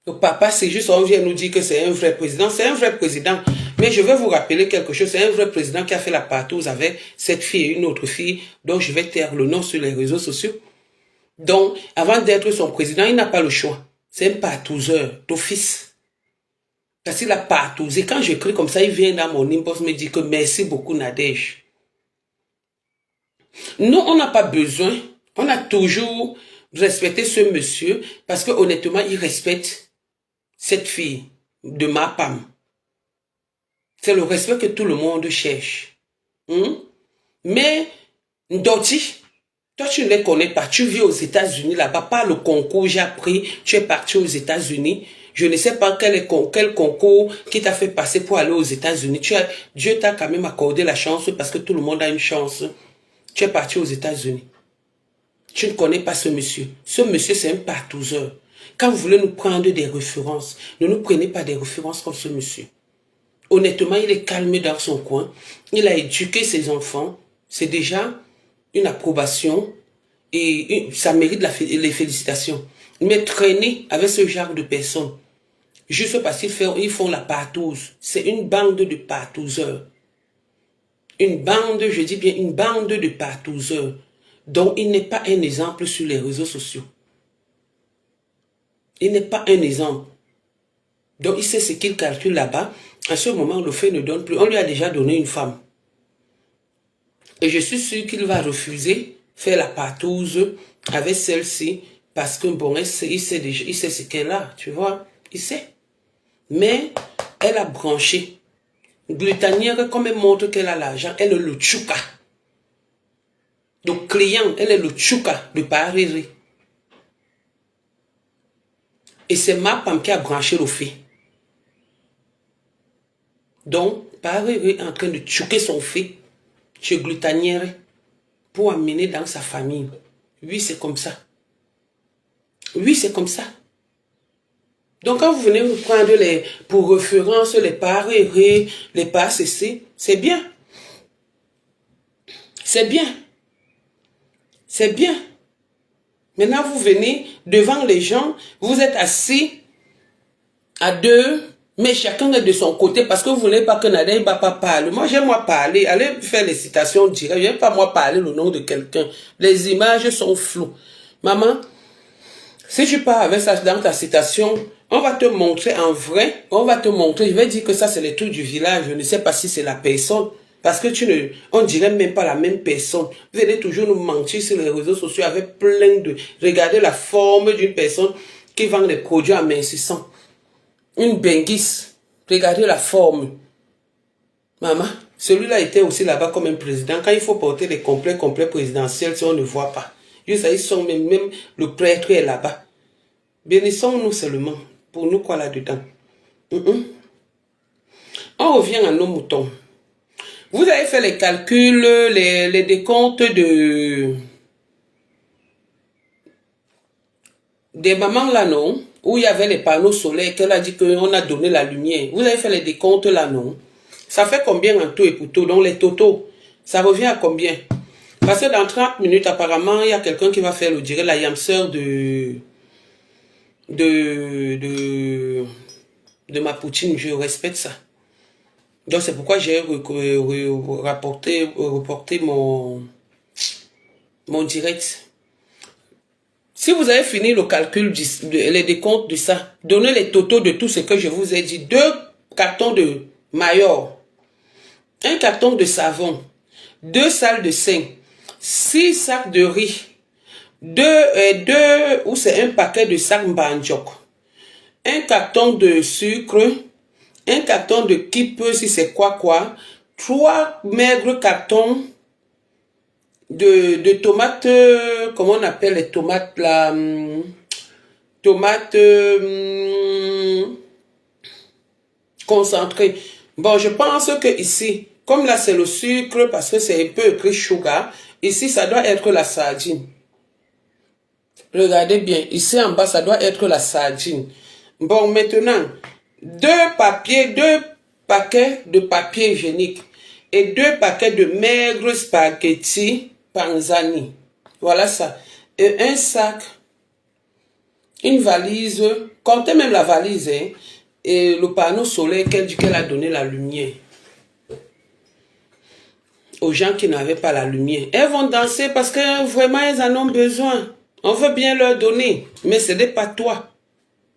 Le papa, c'est juste, on vient nous dire que c'est un vrai président. C'est un vrai président. Mais je vais vous rappeler quelque chose. C'est un vrai président qui a fait la partouze avec cette fille et une autre fille dont je vais taire le nom sur les réseaux sociaux. Donc, avant d'être son président, il n'a pas le choix. C'est un partouzeur d'office. Parce qu'il a partouzé. Quand j'écris comme ça, il vient dans mon inbox me dire que merci beaucoup Nadège. Nous, on n'a pas besoin. On a toujours respecté ce monsieur parce que honnêtement, il respecte cette fille de ma femme. C'est le respect que tout le monde cherche. Mais, Ndoti, toi tu ne les connais pas. Tu vis aux États-Unis là-bas. Par le concours, j'ai appris, tu es parti aux États-Unis. Je ne sais pas quel concours qui t'a fait passer pour aller aux États-Unis. Dieu t'a quand même accordé la chance parce que tout le monde a une chance. Tu es parti aux États-Unis. Tu ne connais pas ce monsieur. Ce monsieur, c'est un partouzeur. Quand vous voulez nous prendre des références, ne nous prenez pas des références comme ce monsieur. Honnêtement, il est calme dans son coin. Il a éduqué ses enfants. C'est déjà une approbation et ça mérite les félicitations. Mais traîner avec ce genre de personnes, juste parce qu'ils font la partouze, c'est une bande de partouzeurs. Une bande, je dis bien une bande de partouzeurs, dont il n'est pas un exemple sur les réseaux sociaux. Il n'est pas un exemple. Donc il sait ce qu'il calcule là-bas. À ce moment, le fait ne donne plus. On lui a déjà donné une femme. Et je suis sûr qu'il va refuser faire la partouze avec celle-ci parce que bon, il sait ce qu'elle a, tu vois. Il sait. Mais elle a branché. Glutanière, comme elle montre qu'elle a l'argent, elle est le tchouka. Donc client, elle est le tchouka de Paris. Et c'est ma femme qui a branché le fait. Donc, Paris est en train de tchouker son fait chez Glutanière pour amener dans sa famille. Oui, c'est comme ça. Oui, c'est comme ça. Donc, quand vous venez vous prendre pour référence les parts errées, les parts cessées, c'est bien. C'est bien. C'est bien. Maintenant, vous venez devant les gens, vous êtes assis à deux, Mais chacun est de son côté parce que vous voulez pas que Nadège va pas parler. Moi, j'aime moi parler. Allez faire les citations directes. J'aime pas moi parler le nom de quelqu'un. Les images sont floues. Maman, si tu pars avec ça dans ta citation, on va te montrer en vrai. On va te montrer. Je vais dire que ça, c'est les trucs du village. Je ne sais pas si c'est la personne. Parce que on dirait même pas la même personne. Vous allez toujours nous mentir sur les réseaux sociaux avec plein de... Regardez la forme d'une personne qui vend des produits amincissants. Une benguisse. Regardez la forme. Maman, celui-là était aussi là-bas comme un président. Quand il faut porter les complets présidentiels, si on ne voit pas. Ils sont même le prêtre est là-bas. Bénissons-nous seulement. Pour nous, quoi là-dedans? On revient à nos moutons. Vous avez fait les calculs, les décomptes des mamans là, non? Où il y avait les panneaux solaires, qu'elle a dit qu'on a donné la lumière. Vous avez fait les décomptes là, non? Ça fait combien en tout et pour tout? Donc les totaux, ça revient à combien? Parce que dans 30 minutes, apparemment, il y a quelqu'un qui va faire le direct, la yamseur de ma poutine. Je respecte ça. Donc c'est pourquoi j'ai reporté mon direct. Si vous avez fini le calcul, les décomptes de ça, donnez les totaux de tout ce que je vous ai dit. 2 cartons de Mayor, 1 carton de savon, 2 salles de sein, 6 sacs de riz, 2 ou c'est un paquet de sacs Mbandjok, 1 carton de sucre, 1 carton de kippe si c'est quoi, 3 maigres cartons de tomates, comment on appelle les tomates là, tomates concentrées. Bon, je pense que ici, comme là c'est le sucre, parce que c'est un peu écrit sugar, ici ça doit être la sardine. Regardez bien, ici en bas ça doit être la sardine. Bon, maintenant, 2 paquets de papier hygiénique et 2 paquets de maigres spaghettis panzani. Voilà ça. Et un sac, une valise, comptez même la valise, hein, et le panneau solaire qu'elle a donné la lumière. Aux gens qui n'avaient pas la lumière. Elles vont danser parce que vraiment elles en ont besoin. On veut bien leur donner, mais ce n'est pas toi.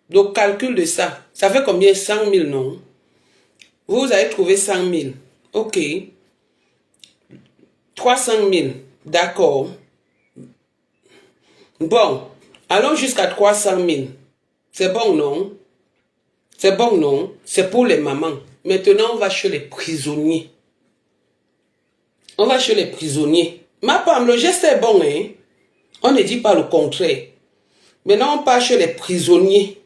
Donc calcul de ça. Ça fait combien? 100 000, non? Vous avez trouvé 100 000. Ok. 300 000. D'accord. Bon. Allons jusqu'à 300 000. C'est bon, non? C'est bon, non? C'est pour les mamans. Maintenant, on va chez les prisonniers. On va chez les prisonniers. Ma femme, le geste est bon, hein? On ne dit pas le contraire. Maintenant, on part chez les prisonniers.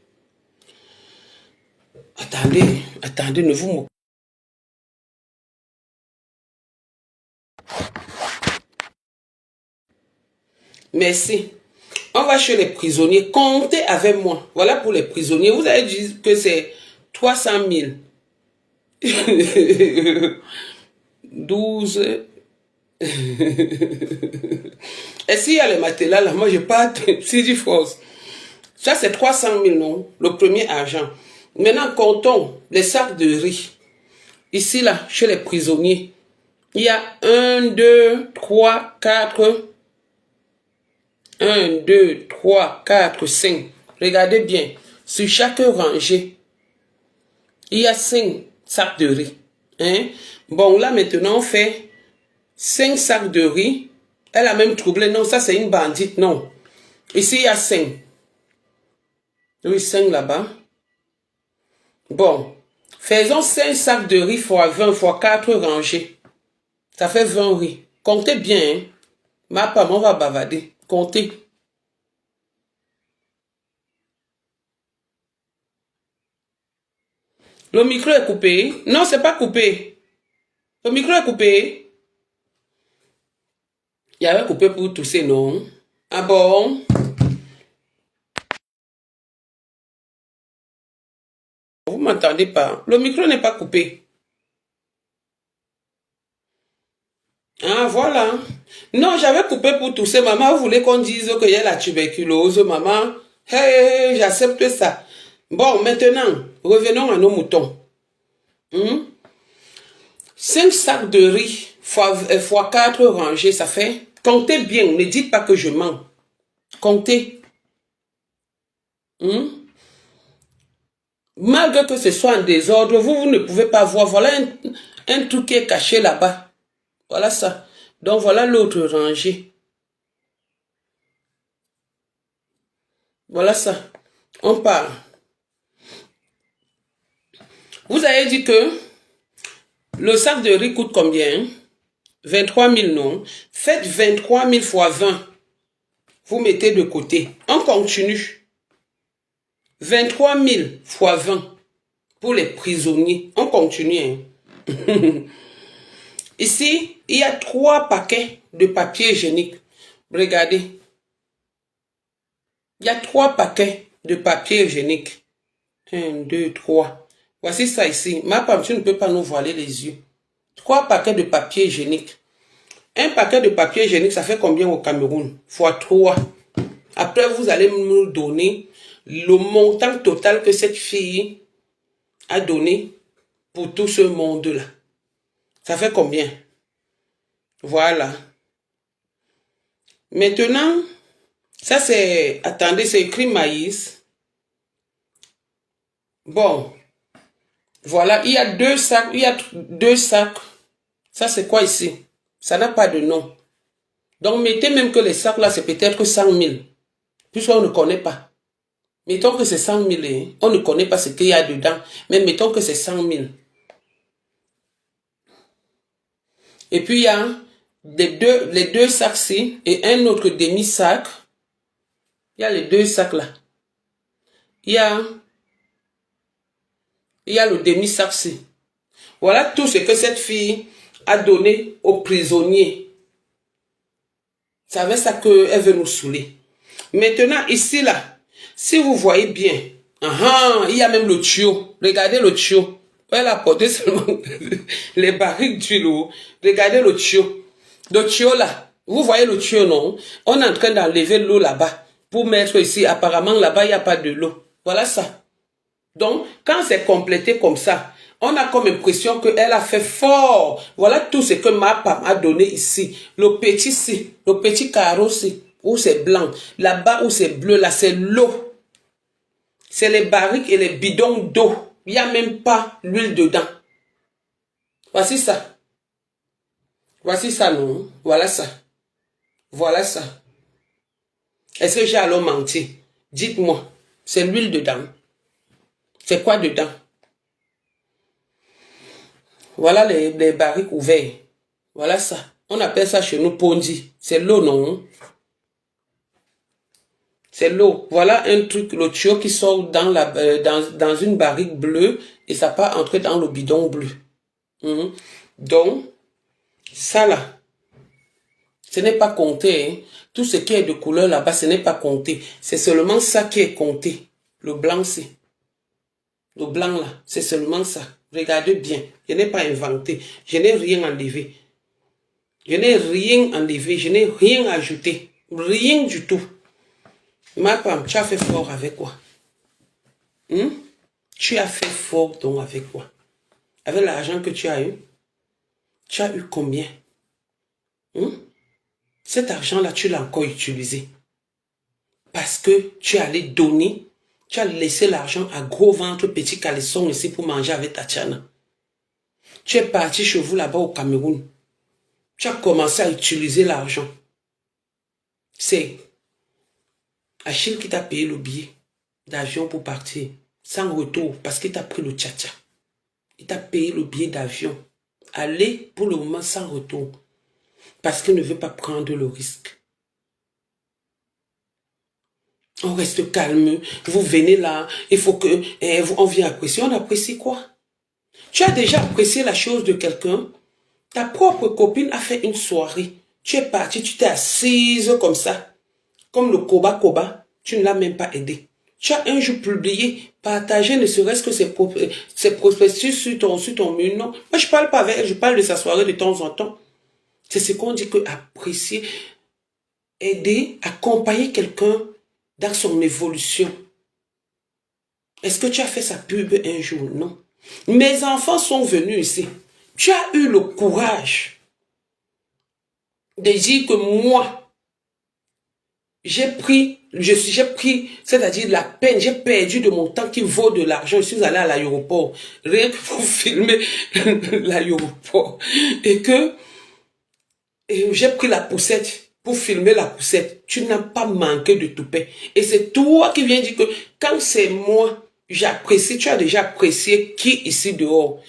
Attendez, ne vous moquez. Merci. On va chez les prisonniers. Comptez avec moi. Voilà pour les prisonniers. Vous avez dit que c'est 300 000. 12. Et s'il y a les matelas là, moi je pars si du force. Ça c'est 300 000, non? Le premier argent. Maintenant comptons les sacs de riz. Ici là, chez les prisonniers, il y a 1, 2, 3, 4. 1, 2, 3, 4, 5. Regardez bien. Sur chaque rangée, il y a 5 sacs de riz. Hein? Bon, là maintenant, on fait 5 sacs de riz. Elle a même troublé. Non, ça c'est une bandite. Non. Ici, il y a 5. Oui, 5 là-bas. Bon. Faisons 5 sacs de riz fois 20 fois 4 rangées. Ça fait 20 riz. Comptez bien. Hein? Ma femme, on va bavader. Comptez. Le micro est coupé. Non, c'est pas coupé. Le micro est coupé. Il y avait coupé pour tousser, non? Ah bon? Vous m'entendez pas? Le micro n'est pas coupé. Ah, voilà. Non, j'avais coupé pour tousser. Maman, vous voulez qu'on dise qu'il y a la tuberculose, maman? Hey, j'accepte ça. Bon, maintenant, revenons à nos moutons. 5 sacs de riz fois 4 rangées, ça fait... Comptez bien, ne dites pas que je mens. Comptez. Malgré que ce soit en désordre, vous ne pouvez pas voir. Voilà un truc qui est caché là-bas. Voilà ça. Donc voilà l'autre rangée. Voilà ça. On parle. Vous avez dit que le sac de riz coûte combien? 23 000, non? Faites 23 000 fois 20. Vous mettez de côté. On continue. 23 000 fois 20 pour les prisonniers. On continue. Ici, il y a 3 paquets de papier hygiénique. Regardez. Il y a 3 paquets de papier hygiénique. 1, 2, 3. Voici ça ici. Ma femme, tu ne peux pas nous voiler les yeux. 3 paquets de papier hygiénique. Un paquet de papier hygiénique, ça fait combien au Cameroun? Fois 3. Après, vous allez nous donner le montant total que cette fille a donné pour tout ce monde-là. Ça fait combien? Voilà. Maintenant, ça c'est... Attendez, c'est écrit maïs. Bon. Voilà, il y a 2 sacs. Il y a 2 sacs. Ça c'est quoi ici? Ça n'a pas de nom. Donc, mettez même que les sacs là, c'est peut-être 100 000. Puisqu'on ne connaît pas. Mettons que c'est 100 000. Hein. On ne connaît pas ce qu'il y a dedans. Mais mettons que c'est 100 000. Et puis, il y a les deux sacs-ci et un autre demi-sac. Il y a les 2 sacs-là. Il y a le demi-sac-ci. Voilà tout ce que cette fille a donné aux prisonniers. C'est avec ça qu'elle veut nous saouler. Maintenant, ici, là, si vous voyez bien, il y a même le tuyau. Regardez le tuyau. Elle a porté seulement les barriques d'huile. Regardez le tuyau. Le tuyau là. Vous voyez le tuyau, non? On est en train d'enlever l'eau là-bas pour mettre ici. Apparemment, là-bas, il n'y a pas de l'eau. Voilà ça. Donc, quand c'est complété comme ça, on a comme impression qu'elle a fait fort. Voilà tout ce que ma femme a donné ici. Le petit carreau-ci, où c'est blanc. Là-bas où c'est bleu, là, c'est l'eau. C'est les barriques et les bidons d'eau. Il n'y a même pas l'huile dedans. Voici ça. Voici ça, non? Voilà ça. Voilà ça. Est-ce que j'ai alors menti? Dites-moi. C'est l'huile dedans. C'est quoi dedans? Voilà les barriques ouverts. Voilà ça. On appelle ça chez nous pondi. C'est l'eau, non? C'est l'eau. Voilà un truc, le tuyau qui sort dans une barrique bleue et ça part entrer dans le bidon bleu. Donc, ça là, ce n'est pas compté. Hein. Tout ce qui est de couleur là-bas, ce n'est pas compté. C'est seulement ça qui est compté. Le blanc, c'est. Le blanc là, c'est seulement ça. Regardez bien. Je n'ai pas inventé. Je n'ai rien enlevé. Je n'ai rien enlevé. Je n'ai rien ajouté. Rien du tout. Ma femme, tu as fait fort avec quoi? Tu as fait fort donc avec quoi? Avec l'argent que tu as eu? Tu as eu combien? Cet argent-là, tu l'as encore utilisé. Parce que tu es allé donner, tu as laissé l'argent à gros ventre, petit caleçon ici pour manger avec Tatiana. Tu es parti chez vous là-bas au Cameroun. Tu as commencé à utiliser l'argent. C'est Achille qui t'a payé le billet d'avion pour partir, sans retour, parce qu'il t'a pris le tcha-tcha. Il t'a payé le billet d'avion. Aller pour le moment sans retour. Parce qu'il ne veut pas prendre le risque. On reste calme. Vous venez là. Il faut que... on vient apprécier. On apprécie quoi? Tu as déjà apprécié la chose de quelqu'un. Ta propre copine a fait une soirée. Tu es parti, tu t'es assise comme ça. Comme le Koba. Tu ne l'as même pas aidé. Tu as un jour publié, partagé ne serait-ce que ses prospectus sur ton mur. Non, moi je parle pas avec elle, je parle de sa soirée de temps en temps. C'est ce qu'on dit que apprécier, aider, accompagner quelqu'un dans son évolution. Est-ce que tu as fait sa pub un jour? Non. Mes enfants sont venus ici. Tu as eu le courage de dire que moi, j'ai pris, c'est-à-dire la peine, j'ai perdu de mon temps qui vaut de l'argent. Je suis allé à l'aéroport, rien que pour filmer l'aéroport. Et j'ai pris la poussette pour filmer la poussette. Tu n'as pas manqué de toupet. Et c'est toi qui viens dire que quand c'est moi, j'apprécie, tu as déjà apprécié qui ici dehors.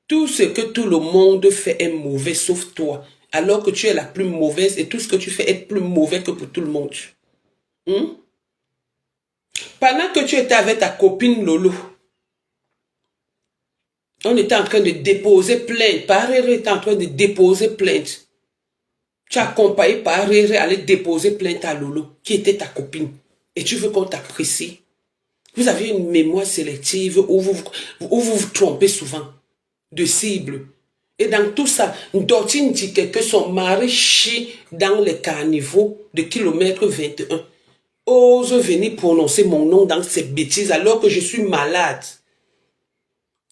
Tout ce que tout le monde fait est mauvais, sauf toi. Alors que tu es la plus mauvaise et tout ce que tu fais est plus mauvais que pour tout le monde. Pendant que tu étais avec ta copine Lolo, on était en train de déposer plainte. Paréré était en train de déposer plainte. Tu as accompagné Paréré à aller déposer plainte à Lolo, qui était ta copine. Et tu veux qu'on t'apprécie. Vous avez une mémoire sélective où vous trompez souvent de cible. Et dans tout ça, Dotine dit que son mari chie dans les caniveaux de kilomètre 21. Ose venir prononcer mon nom dans ces bêtises alors que je suis malade.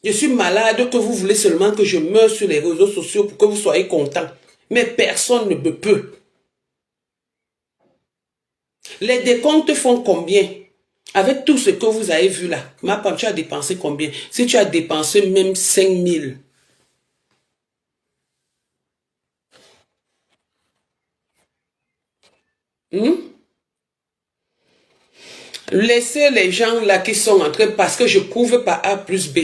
Je suis malade que vous voulez seulement que je meure sur les réseaux sociaux pour que vous soyez contents. Mais personne ne me peut. Les décomptes font combien? Avec tout ce que vous avez vu là, ma femme, tu as dépensé combien? Si tu as dépensé même 5 000. Laissez les gens là qui sont en train, parce que je prouve par A plus B.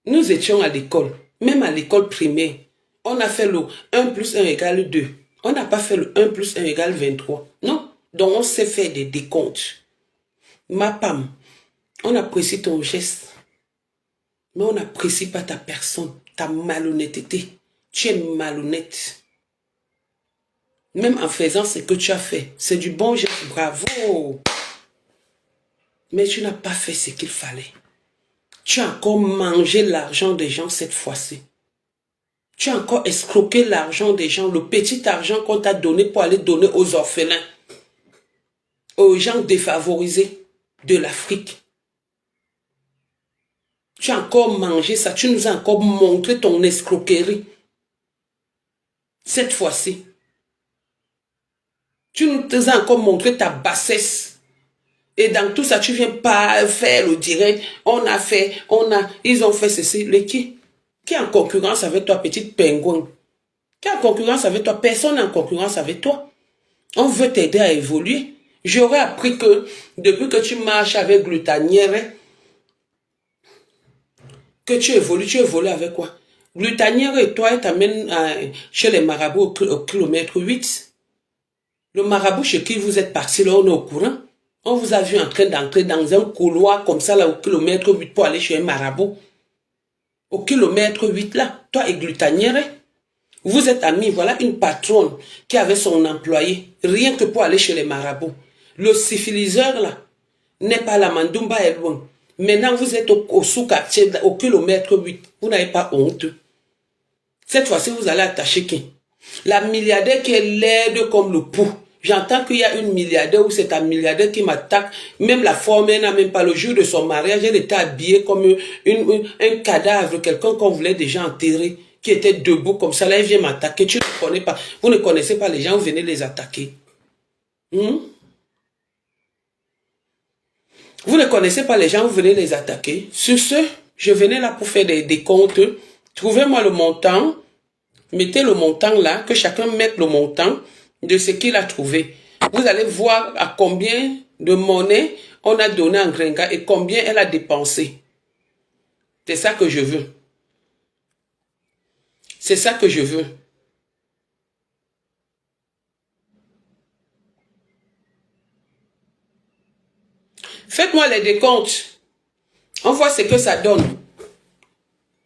Nous étions à l'école, même à l'école primaire. On a fait le 1 plus 1 égale 2. On n'a pas fait le 1 plus 1 égale 23. Non. Donc on sait faire des décomptes. Ma Pam, on apprécie ton geste. Mais on n'apprécie pas ta personne, ta malhonnêteté. Tu es malhonnête. Même en faisant ce que tu as fait. C'est du bon geste, bravo. Mais tu n'as pas fait ce qu'il fallait. Tu as encore mangé l'argent des gens cette fois-ci. Tu as encore escroqué l'argent des gens, le petit argent qu'on t'a donné pour aller donner aux orphelins, aux gens défavorisés de l'Afrique. Tu as encore mangé ça, tu nous as encore montré ton escroquerie. Cette fois-ci. Tu nous as encore montré ta bassesse. Et dans tout ça, tu viens pas faire le direct. Ils ont fait ceci. Les qui est en concurrence avec toi, petite pingouin? Qui est en concurrence avec toi? Personne n'est en concurrence avec toi. On veut t'aider à évoluer. J'aurais appris que depuis que tu marches avec Glutanière, que tu évolues avec quoi? Glutanière et toi, elle t'amène chez les marabouts au kilomètre 8. Le marabout chez qui vous êtes parti, là, on est au courant. On vous a vu en train d'entrer dans un couloir comme ça, là, au kilomètre 8 pour aller chez un marabout. Au kilomètre 8, là, toi et Glutanière, vous êtes amis. Voilà une patronne qui avait son employé, rien que pour aller chez les marabouts. Le syphiliseur, là, n'est pas la Mandoumba est loin. Maintenant, vous êtes au sous-quartier, au kilomètre 8. Vous n'avez pas honte. Cette fois-ci, vous allez attacher qui? La milliardaire qui est laide comme le pou. J'entends qu'il y a une milliardaire ou c'est un milliardaire qui m'attaque. Même la forme, elle n'a même pas le jour de son mariage. Elle était habillée comme un cadavre, quelqu'un qu'on voulait déjà enterrer, qui était debout comme ça. Là, elle vient m'attaquer. Tu ne connais pas. Vous ne connaissez pas les gens, vous venez les attaquer. Vous ne connaissez pas les gens, vous venez les attaquer. Sur ce, je venais là pour faire des comptes. Trouvez-moi le montant. Mettez le montant là, que chacun mette le montant de ce qu'il a trouvé. Vous allez voir à combien de monnaie on a donné en Grenga et combien elle a dépensé. C'est ça que je veux. C'est ça que je veux. Faites-moi les décomptes. On voit ce que ça donne.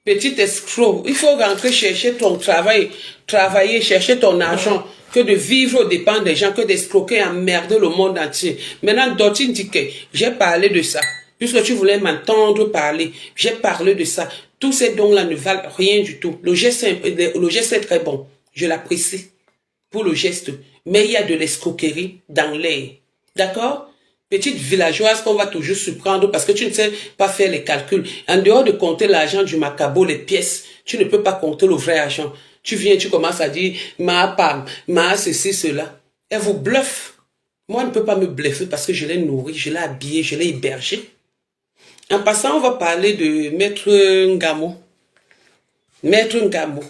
Petit escroc, il faut rentrer chercher ton travail, travailler, chercher ton argent, que de vivre aux dépens des gens, que d'escroquer, emmerder le monde entier. Maintenant, Dotine dit que j'ai parlé de ça. Puisque tu voulais m'entendre parler, j'ai parlé de ça. Tous ces dons-là ne valent rien du tout. Le geste est très bon. Je l'apprécie pour le geste. Mais il y a de l'escroquerie dans l'air. D'accord? Petite villageoise qu'on va toujours surprendre parce que tu ne sais pas faire les calculs. En dehors de compter l'argent du macabo, les pièces, tu ne peux pas compter le vrai argent. Tu viens, tu commences à dire, ma pam, ma ceci, cela. Elle vous bluffe. Moi, elle ne peut pas me bluffer parce que je l'ai nourri, je l'ai habillé, je l'ai hébergé. En passant, on va parler de Maître Ngamo. Maître Ngamo.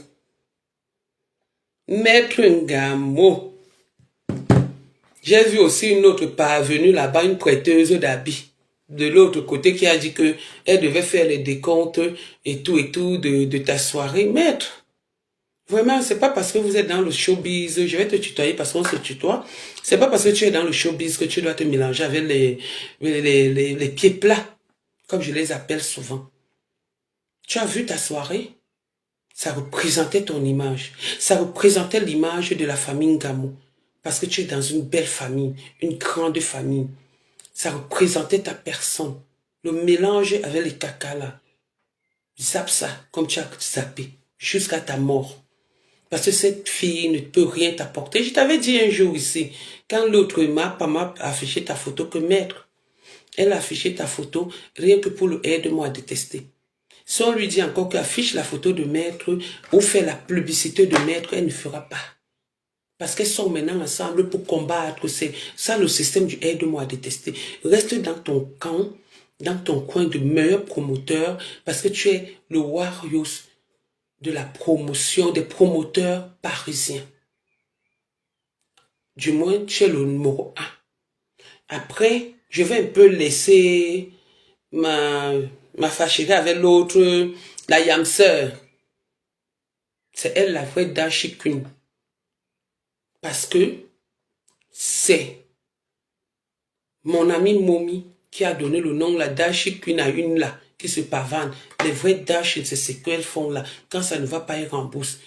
Maître Ngamo. J'ai vu aussi une autre parvenue là-bas, une prêteuse d'habits de l'autre côté qui a dit que elle devait faire les décomptes et tout de ta soirée. Maître, vraiment, c'est pas parce que vous êtes dans le showbiz, je vais te tutoyer parce qu'on se tutoie, c'est pas parce que tu es dans le showbiz que tu dois te mélanger avec les pieds plats, comme je les appelle souvent. Tu as vu ta soirée? Ça représentait ton image. Ça représentait l'image de la famille Ngamo. Parce que tu es dans une belle famille, une grande famille. Ça représentait ta personne. Le mélange avec les caca là. Zappe ça, comme tu as zappé, jusqu'à ta mort. Parce que cette fille ne peut rien t'apporter. Je t'avais dit un jour ici, quand l'autre m'a affiché ta photo que maître, elle a affiché ta photo rien que pour le aide-moi à détester. Si on lui dit encore qu'affiche la photo de maître ou fait la publicité de maître, elle ne fera pas. Parce qu'elles sont maintenant ensemble pour combattre. C'est ça le système du aide-moi à détester. Reste dans ton camp, dans ton coin de meilleur promoteur, parce que tu es le Warriors de la promotion, des promoteurs parisiens. Du moins, tu es le numéro 1. Après, je vais un peu laisser ma fâcherie avec l'autre, la yamseur. C'est elle la vraie Dashi Queen. Parce que c'est mon ami Momi qui a donné le nom la Dashi Queen à une là, qui se pavane. Les vrais Dashi, c'est ce qu'elles font là. Quand ça ne va pas, elles remboursent.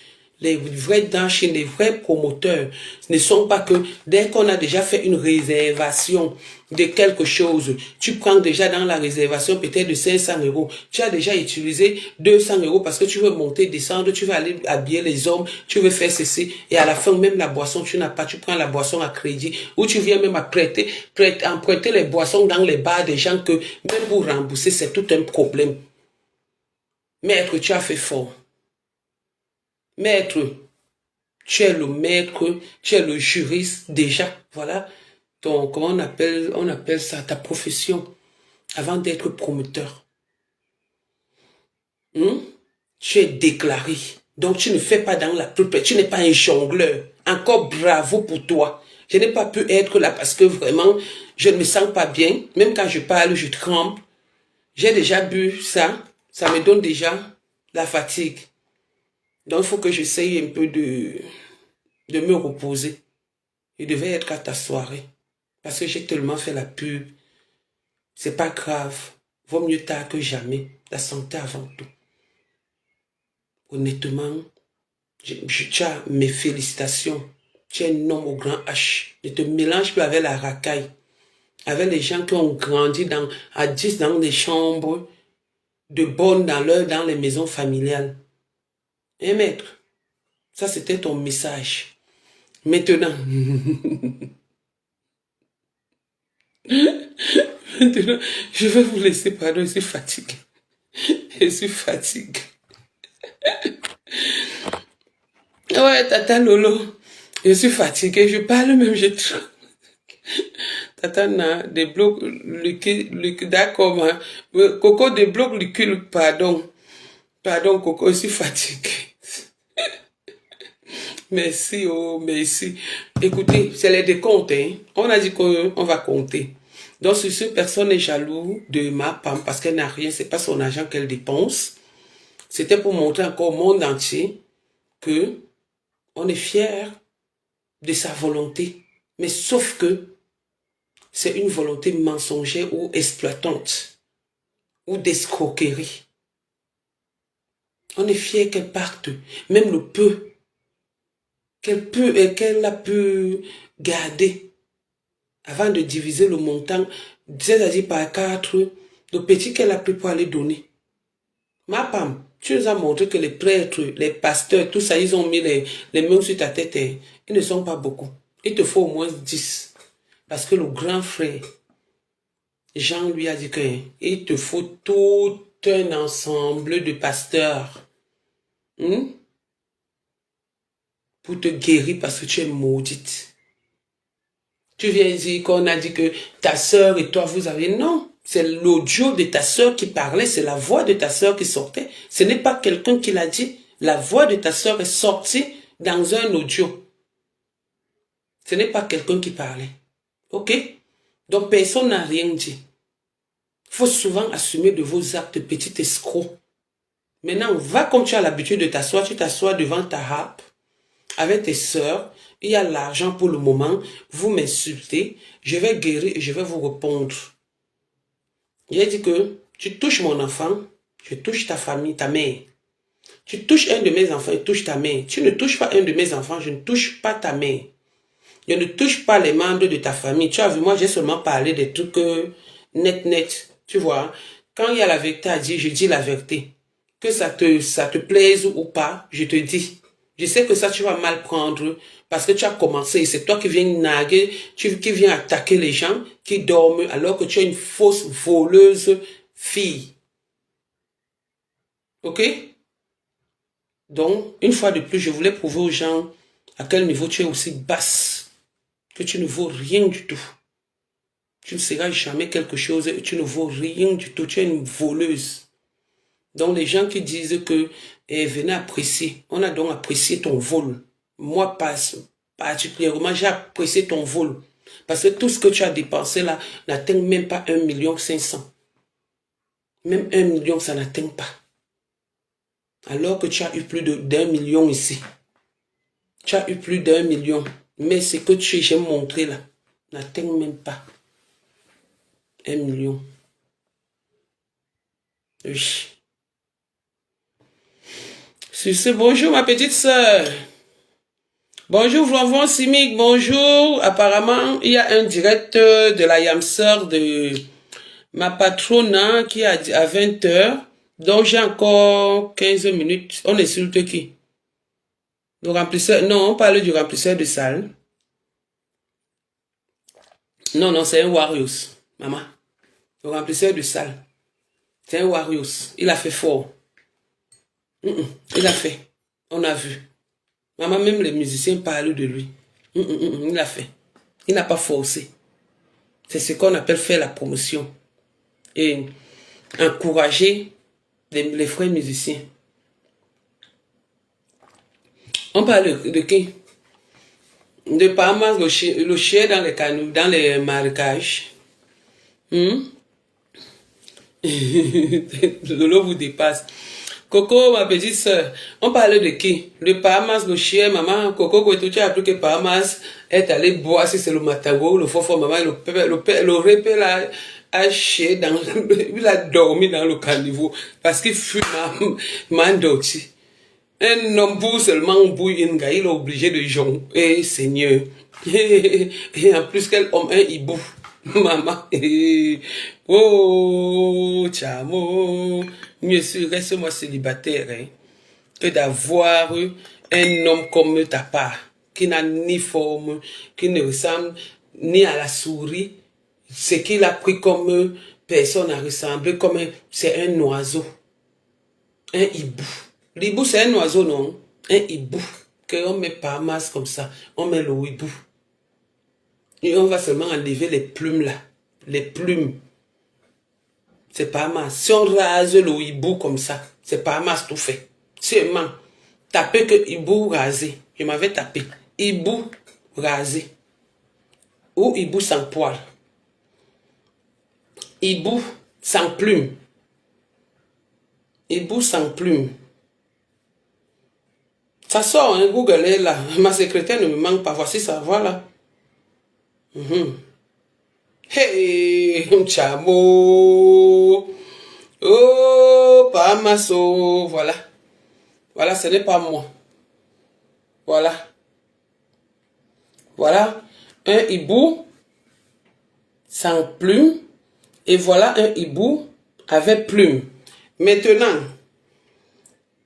Les vrais Dashi, les vrais promoteurs ne sont pas que dès qu'on a déjà fait une réservation de quelque chose, tu prends déjà dans la réservation peut-être de 500 €. Tu as déjà utilisé 200 € parce que tu veux monter, descendre, tu veux aller habiller les hommes, tu veux faire ceci. Et à la fin, même la boisson, tu n'as pas, tu prends la boisson à crédit ou tu viens même à emprunter les boissons dans les bars des gens que même pour rembourser, c'est tout un problème. Maître, tu as fait fort. Maître, tu es le maître, tu es le juriste déjà, voilà, comment on appelle ça, ta profession, avant d'être promoteur. Tu es déclaré, donc tu ne fais pas dans la pulpe, tu n'es pas un jongleur. Encore bravo pour toi. Je n'ai pas pu être là parce que vraiment, je ne me sens pas bien, même quand je parle, je tremble. J'ai déjà bu ça, ça me donne déjà la fatigue. Donc, il faut que j'essaye un peu de me reposer. Je devais être à ta soirée. Parce que j'ai tellement fait la pub. C'est pas grave. Vaut mieux tard que jamais. La santé avant tout. Honnêtement, tu as mes félicitations. Tu es un homme au grand H. Ne te mélange plus avec la racaille. Avec les gens qui ont grandi à 10 dans des chambres de bonnes dans les maisons familiales. Et maître, ça c'était ton message. Maintenant, maintenant, je vais vous laisser, pardon, je suis fatigué. Je suis fatigué. Ouais, Tata Lolo, je suis fatigué, je parle même, Tata na débloque le d'accord, hein. Coco débloque le cul, pardon. Pardon, Coco, je suis fatigué. Merci, oh, merci. Écoutez, c'est les décomptes, hein. On a dit qu'on va compter. Donc, sur ce, personne n'est jaloux de ma femme parce qu'elle n'a rien, c'est pas son argent qu'elle dépense. C'était pour montrer encore au monde entier que on est fier de sa volonté. Mais sauf que c'est une volonté mensongère ou exploitante ou d'escroquerie. On est fier qu'elle parte, même le peu qu'elle a pu garder avant de diviser le montant, c'est-à-dire par 4, le petit qu'elle a pris pour aller donner. Ma femme, tu nous as montré que les prêtres, les pasteurs, tout ça, ils ont mis les mains sur ta tête. Ils ne sont pas beaucoup. Il te faut au moins 10. Parce que le grand frère Jean lui a dit que il te faut tout un ensemble de pasteurs pour te guérir parce que tu es maudite. Tu viens dire qu'on a dit que ta sœur et toi, vous avez... Non, c'est l'audio de ta sœur qui parlait, c'est la voix de ta sœur qui sortait. Ce n'est pas quelqu'un qui l'a dit. La voix de ta sœur est sortie dans un audio. Ce n'est pas quelqu'un qui parlait. Ok? Donc personne n'a rien dit. Il faut souvent assumer de vos actes, petit escroc. Maintenant, va comme tu as l'habitude de t'asseoir, tu t'assois devant ta harpe avec tes sœurs, il y a l'argent pour le moment, vous m'insultez, je vais guérir et je vais vous répondre. J'ai dit que tu touches mon enfant, je touche ta famille, ta mère. Tu touches un de mes enfants, je touche ta mère. Tu ne touches pas un de mes enfants, je ne touche pas ta mère. Je ne touche pas les membres de ta famille. Tu as vu, moi j'ai seulement parlé des trucs net. Tu vois, quand il y a la vérité à dire, je dis la vérité. Que ça te plaise ou pas, je te dis. Je sais que ça, tu vas mal prendre parce que tu as commencé. C'est toi qui viens naguer, qui viens attaquer les gens qui dorment alors que tu es une fausse voleuse fille. Ok? Donc, une fois de plus, je voulais prouver aux gens à quel niveau tu es aussi basse, que tu ne vaux rien du tout. Tu ne seras jamais quelque chose et tu ne vaux rien du tout. Tu es une voleuse. Donc, les gens qui disent que venez apprécier, on a donc apprécié ton vol. Moi, particulièrement, j'ai apprécié ton vol. Parce que tout ce que tu as dépensé là n'atteint même pas 1,5 million. Même 1 million, ça n'atteint pas. Alors que tu as eu plus d'1 million ici. Tu as eu plus d'1 million. Mais ce que j'ai montré là n'atteint même pas 1 million. Oui. Sur ce, bonjour ma petite sœur. Bonjour Vlanvon Simic, bonjour. Apparemment, il y a un direct de la Yamseur de ma patronne qui a dit à 20 h. Donc j'ai encore 15 minutes. On insulte qui? Le remplisseur? Non, on parle du remplisseur de salle. Non, c'est un Warriors, maman. Le remplisseur de salle. C'est un Warriors. Il a fait fort. Il a fait. On a vu. Maman, même les musiciens parlent de lui. Il a fait. Il n'a pas forcé. C'est ce qu'on appelle faire la promotion. Et encourager les frères musiciens. On parle de qui? De Parmas, le chien dans les canaux, dans les marécages. Le lot vous dépasse. Coco, ma petite soeur, on parlait de qui? De Parmas, le chien, maman. Coco, tu as appris que Parmas est allé boire, si c'est le matago, le faux maman, le répé là, a chié dans, il a dormi dans le caniveau parce qu'il fume mandoti. Un homme pour seulement bouille une gars, il est obligé de jouer. Eh, Seigneur. Et en plus, quel homme, un hibou. Maman. Oh, chamo. Mieux sûr, reste-moi célibataire, hein, que d'avoir un homme comme ta part, qui n'a ni forme, qui ne ressemble ni à la souris. Ce qu'il a pris comme personne à ressembler, comme c'est un oiseau. Un hibou. L'hibou, c'est un oiseau, non? Un hibou. Qu'on met pas masse comme ça. On met le hibou. Et on va seulement enlever les plumes là. Les plumes. C'est pas masse. Si on rase le hibou comme ça, c'est pas masse tout fait. Seulement, taper que hibou rasé. Je m'avais tapé. Hibou rasé. Ou hibou sans poil. Hibou sans plume. Hibou sans plume. Ça sort, hein, Google est là. Ma secrétaire ne me manque pas. Voici ça, voilà. Hey, chamo. Oh, pas masso. Voilà. Voilà, ce n'est pas moi. Voilà. Voilà. Un hibou sans plume. Et voilà un hibou avec plume. Maintenant,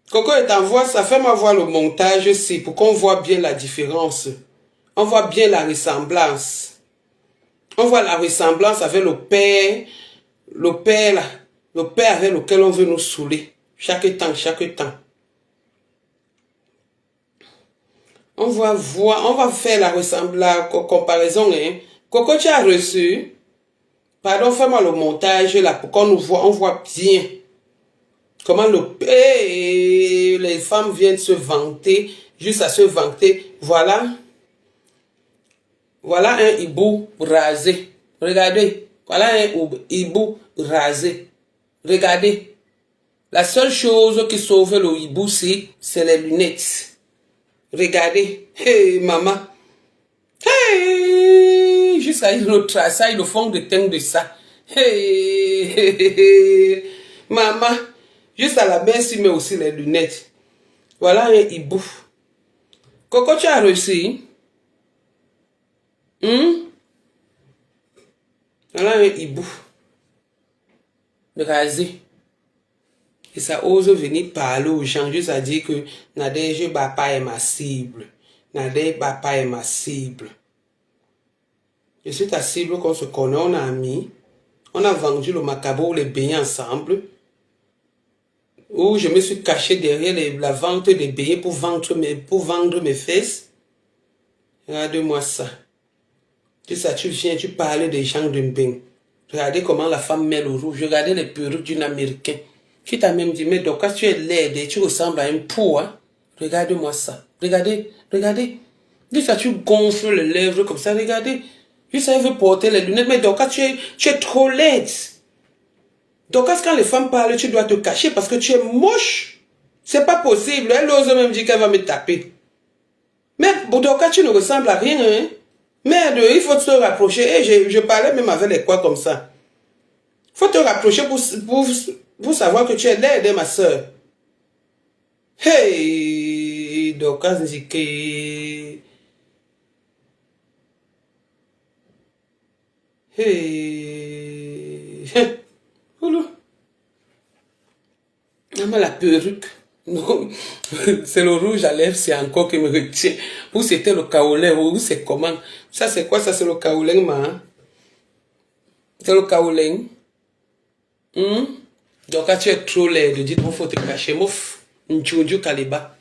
Coco est en voix, ça fait ma voix le montage aussi pour qu'on voit bien la différence. On voit bien la ressemblance. On voit la ressemblance avec le père là, le père avec lequel on veut nous saouler. Chaque temps, chaque temps. On va voir, on va faire la comparaison. Hein. Coco, tu as reçu. Pardon, fais-moi le montage là pour qu'on nous voit, on voit bien comment les femmes viennent se vanter, juste à se vanter. Voilà. Voilà un hibou rasé. Regardez. Voilà un hibou rasé. Regardez. La seule chose qui sauve le hibou, c'est les lunettes. Regardez. Hey, maman. Hey, jusqu'à le traçage, le fond de teint de ça. Hey, maman. Juste à la main, il met aussi les lunettes. Voilà un hibou. Coco, tu as reçu? Voilà un hibou. Rasé. Et ça ose venir parler aux gens, juste à dire que Nadège Bapa est ma cible. Nadège Bapa est ma cible. Je suis ta cible qu'on se connaît, on a ami. On a vendu le macabo, les beignets ensemble. Où je me suis caché derrière la vente des beignets pour vendre mes fesses. Regarde-moi ça. Tu sais, tu viens, tu parles des gens de Mbeng. Regardez comment la femme met le rouge. Regardez les perruques d'une américaine. Tu t'as même dit, mais donc quand tu es laide et tu ressembles à un pou, hein? Regarde-moi ça. Regardez, regardez. Juste ça, tu gonfles les lèvres comme ça, regardez. Juste ça, elle veut porter les lunettes, mais donc quand tu es trop laide. Donc quand les femmes parlent, tu dois te cacher parce que tu es moche. C'est pas possible. Elle ose même dire qu'elle va me taper. Mais donc quand tu ne ressembles à rien, hein? Merde, il faut te rapprocher. Et je parlais même avec les quoi comme ça. Il faut te rapprocher pour savoir que tu es laide, ma soeur. Hey, Dokas Nzike. Hey. Oulou. Maman, la perruque. Non, c'est le rouge à lèvres, c'est encore qui me retient. Ou c'était le kaolin, ou c'est comment? Ça, c'est quoi? Ça, c'est le kaolin, ma. C'est le kaolin. Donc, quand tu es trop laid, dites-moi, il faut te cacher. Mouf, Ndjoudjou Kaliba.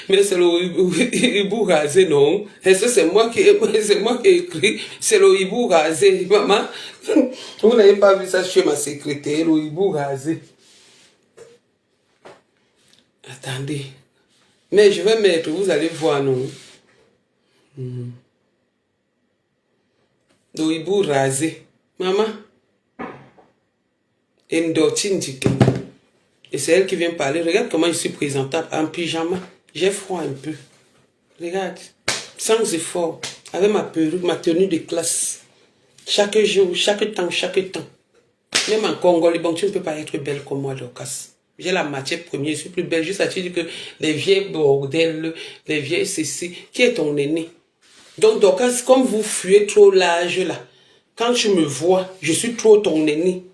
Mais c'est le hibou rasé, non? Est-ce que c'est moi qui ai écrit? C'est le hibou rasé. Maman, vous n'avez pas vu ça chez ma secrétaire, le hibou rasé. Attendez. Mais je vais mettre, vous allez voir, non? Le hibou rasé. Maman. Et c'est elle qui vient parler. Regarde comment je suis présentable en pyjama. J'ai froid un peu. Regarde. Sans effort. Avec ma perruque, ma tenue de classe. Chaque jour, chaque temps, chaque temps. Même en Congo, bon, tu ne peux pas être belle comme moi, Dorcas. J'ai la matière première, je suis plus belle. Juste à dire que les vieilles bordels, les vieilles ceci, qui est ton aîné? Donc, Dorcas, comme vous fuyez trop l'âge là, quand tu me vois, je suis trop ton aîné.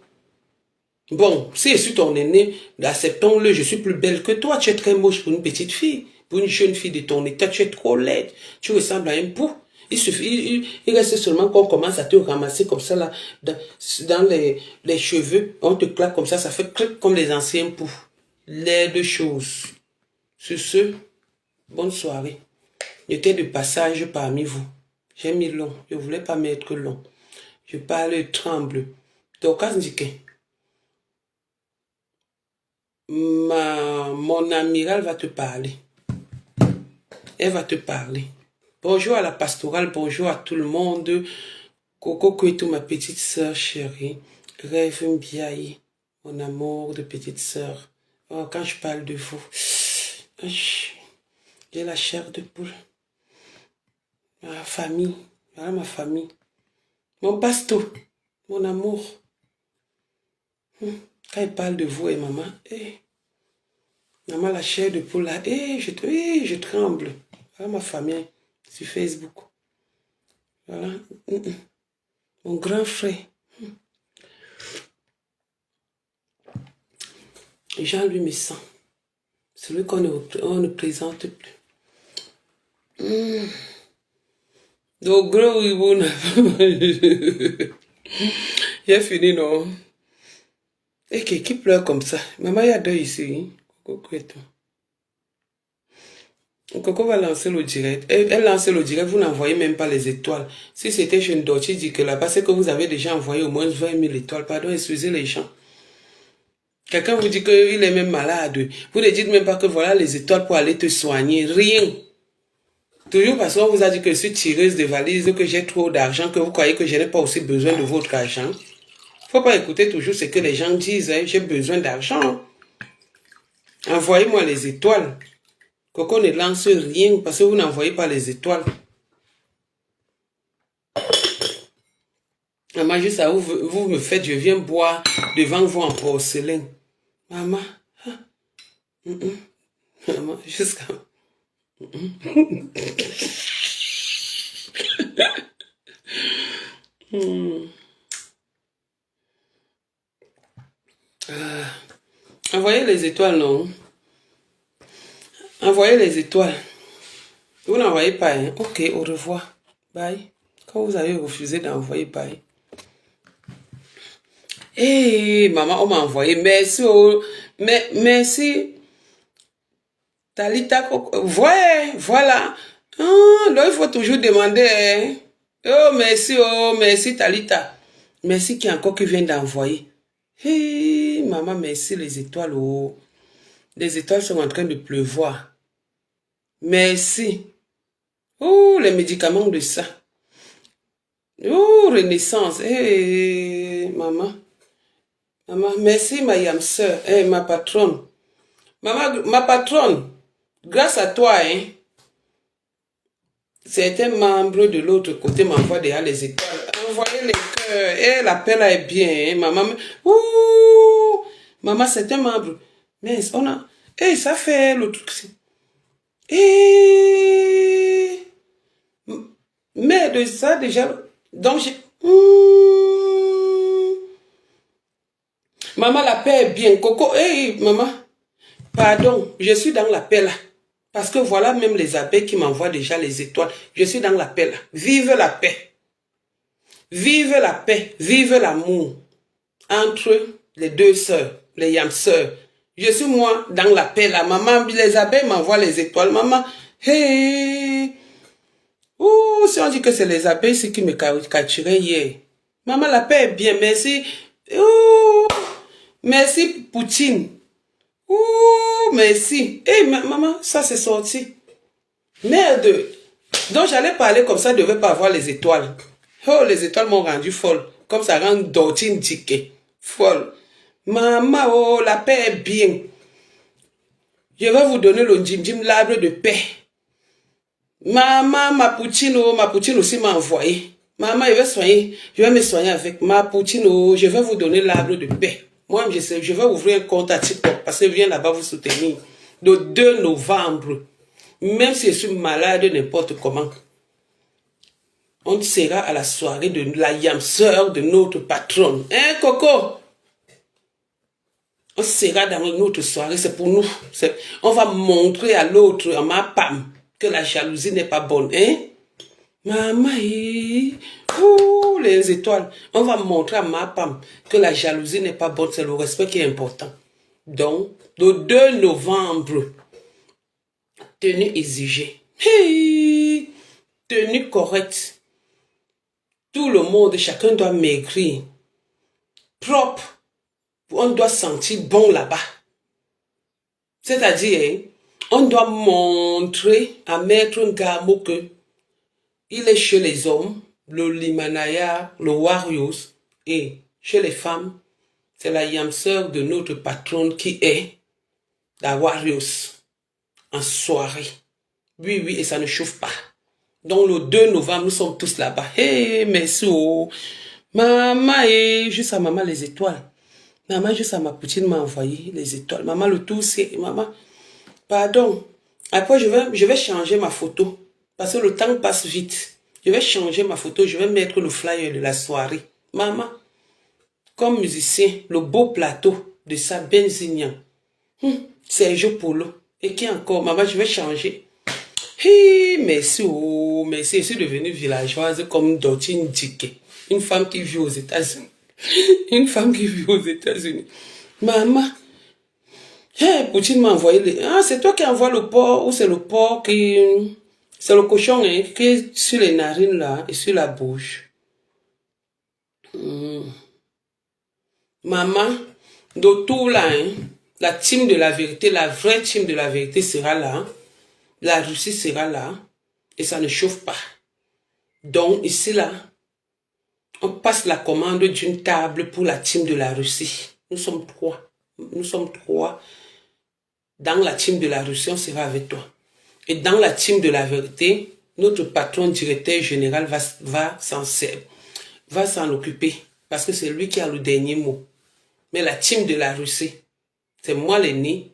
Bon, si je suis ton aîné, acceptons-le, je suis plus belle que toi. Tu es très moche pour une petite fille. Pour une jeune fille de ton état, tu es trop laide. Tu ressembles à un pou. Il suffit, il reste seulement qu'on commence à te ramasser comme ça, là, dans les cheveux. On te claque comme ça fait clic comme les anciens poux. Les deux choses. Sur ce, bonne soirée. J'étais de passage parmi vous. J'ai mis long. Je ne voulais pas mettre long. Je parle tremble. Donc, mon amiral va te parler. Elle va te parler. Bonjour à la pastorale, bonjour à tout le monde. Coco Kouetou, ma petite sœur chérie. Rêve Mbiaye, mon amour de petite sœur. Oh, quand je parle de vous, j'ai la chair de poule. Ma famille, voilà ma famille. Mon pasto, mon amour. Quand il parle de vous et maman, maman, la chair de poule là, je tremble. Voilà ma famille sur Facebook. Voilà. Mon grand frère. Jean-Louis Messan. Celui qu'on ne présente plus. Donc, gros, oui, bon. J'ai fini, non? Et qui pleure comme ça? Maman, il y a deux ici. Coco et tout. Coco va lancer le direct. Elle lance le direct, vous n'envoyez même pas les étoiles. Si c'était chez Ndochi, dit que là-bas, c'est que vous avez déjà envoyé au moins 20 000 étoiles. Pardon, excusez les gens. Quelqu'un vous dit qu'il est même malade. Vous ne dites même pas que voilà les étoiles pour aller te soigner. Rien. Toujours parce qu'on vous a dit que je suis tireuse de valise, que j'ai trop d'argent, que vous croyez que je n'ai pas aussi besoin de votre argent. Faut pas écouter toujours ce que les gens disent. Hein. J'ai besoin d'argent. Envoyez-moi les étoiles. Coco ne lance rien parce que vous n'envoyez pas les étoiles. Maman, juste à vous me faites, je viens boire devant vous en porcelaine. Maman, maman, jusqu'à... Envoyez les étoiles, non? Envoyez les étoiles. Vous n'envoyez pas, hein? Ok, au revoir. Bye. Quand vous avez refusé d'envoyer, bye. Hey, maman, on m'a envoyé. Merci, oh. Merci. Talita, voilà. Ah, là, il faut toujours demander. Hein? Oh, merci, Talita. Merci qui encore qui vient d'envoyer. Hey, maman, merci les étoiles. Oh. Les étoiles sont en train de pleuvoir. Merci. Oh, les médicaments de ça. Oh, Renaissance. Hey, maman. Maman, merci ma yam sœur, ma patronne. Maman, ma patronne, grâce à toi, hein, certains membres de l'autre côté m'envoient déjà les étoiles. Envoyez les cœurs. Eh, l'appel est bien, hein, maman. Ouh, maman, certains membres. Mais on a... Eh, ça fait le truc. Eh, mais de ça déjà... Donc, j'ai... Maman, la paix est bien. Coco, hey, maman, pardon, je suis dans la paix là. Parce que voilà même les abeilles qui m'envoient déjà les étoiles. Je suis dans la paix là. Vive la paix. Vive la paix. Vive l'amour. Entre les deux sœurs, les yam sœurs. Je suis moi dans la paix là. Maman, les abeilles m'envoient les étoiles. Maman, hey. Ouh, si on dit que c'est les abeilles, c'est qui me capturaient hier. Maman, la paix est bien. Merci. Ouh. Merci, Poutine. Ouh, merci. Eh, maman, ça c'est sorti. Merde. Donc, j'allais parler comme ça, je ne devais pas avoir les étoiles. Oh, les étoiles m'ont rendu folle. Comme ça rend Dortine ticket. Folle. Maman, oh, la paix est bien. Je vais vous donner le Jim l'arbre de paix. Maman, ma poutine aussi m'a envoyé. Maman, je vais me soigner avec ma poutine, oh, je vais vous donner l'arbre de paix. Moi, je vais ouvrir un compte à TikTok parce que je viens là-bas vous soutenir. Le 2 novembre, même si je suis malade n'importe comment, on sera à la soirée de la yam sœur de notre patronne. Hein, Coco? On sera dans notre soirée, c'est pour nous. On va montrer à l'autre, à ma femme, que la jalousie n'est pas bonne. Hein? Maman, ouh, les étoiles. On va montrer à ma femme que la jalousie n'est pas bonne, c'est le respect qui est important. Donc, le 2 novembre, tenue exigée. Hey, tenue correcte. Tout le monde, chacun doit maigrir. Propre. On doit sentir bon là-bas. C'est-à-dire, on doit montrer à Maître Ngamo que il est chez les hommes, le Limanaya, le Warriors, et chez les femmes, c'est la yam sœur de notre patronne qui est la Warriors en soirée. Oui, oui, et ça ne chauffe pas. Donc le 2 novembre, nous sommes tous là-bas. Hey, merci, oh. Maman, juste à maman les étoiles. Maman, juste à ma poutine m'a envoyé les étoiles. Maman, le tout, c'est... Maman, pardon. Après, je vais changer ma photo. Parce que le temps passe vite. Je vais changer ma photo. Je vais mettre le flyer de la soirée. Maman, comme musicien, le beau plateau de sa Benzignan. Sergio Polo. Et qui encore? Maman, je vais changer. Hey, merci, oh, merci. Je suis devenue villageoise comme Dortine Dickey. Une femme qui vit aux États-Unis. Une femme qui vit aux États-Unis. Maman, hey, Poutine m'a envoyé les... Ah, c'est toi qui envoies le porc ou c'est le porc qui... C'est le cochon hein, qui est sur les narines là et sur la bouche. Maman, de tout là, hein, la team de la vérité, la vraie team de la vérité sera là. La Russie sera là. Et ça ne chauffe pas. Donc ici là, on passe la commande d'une table pour la team de la Russie. Nous sommes trois. Nous sommes trois. Dans la team de la Russie, on sera avec toi. Et dans la team de la vérité, notre patron directeur général va s'en occuper. Parce que c'est lui qui a le dernier mot. Mais la team de la Russie, c'est moi l'aîné.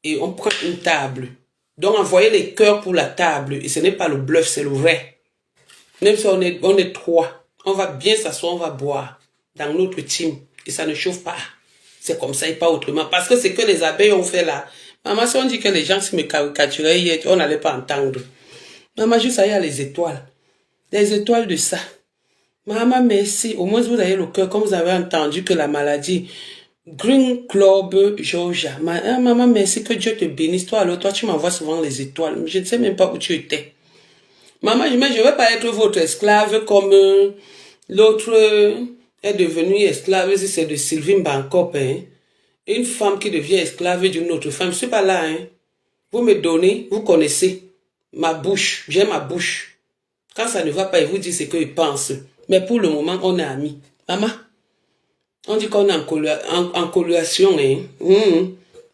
Et on prend une table. Donc envoyez les cœurs pour la table. Et ce n'est pas le bluff, c'est le vrai. Même si on est trois. On va bien s'asseoir, on va boire. Dans notre team. Et ça ne chauffe pas. C'est comme ça et pas autrement. Parce que c'est que les abeilles ont fait là. Maman, si on dit que les gens se me caricaturaient hier, on n'allait pas entendre. Maman, juste ça, il y a les étoiles. Les étoiles de ça. Maman, merci. Au moins, vous avez le cœur, comme vous avez entendu que la maladie. Green Club Georgia. Maman, merci, que Dieu te bénisse. Toi, alors, toi, tu m'envoies souvent les étoiles. Je ne sais même pas où tu étais. Maman, je ne vais pas être votre esclave comme l'autre est devenue esclave. C'est de Sylvie Bancop, hein. Une femme qui devient esclave d'une autre femme. Je ne suis pas là, hein. Vous me donnez, vous connaissez ma bouche. J'ai ma bouche. Quand ça ne va pas, il vous dit ce qu'il pense. Mais pour le moment, on est amis. Maman, on dit qu'on est en coloration, hein.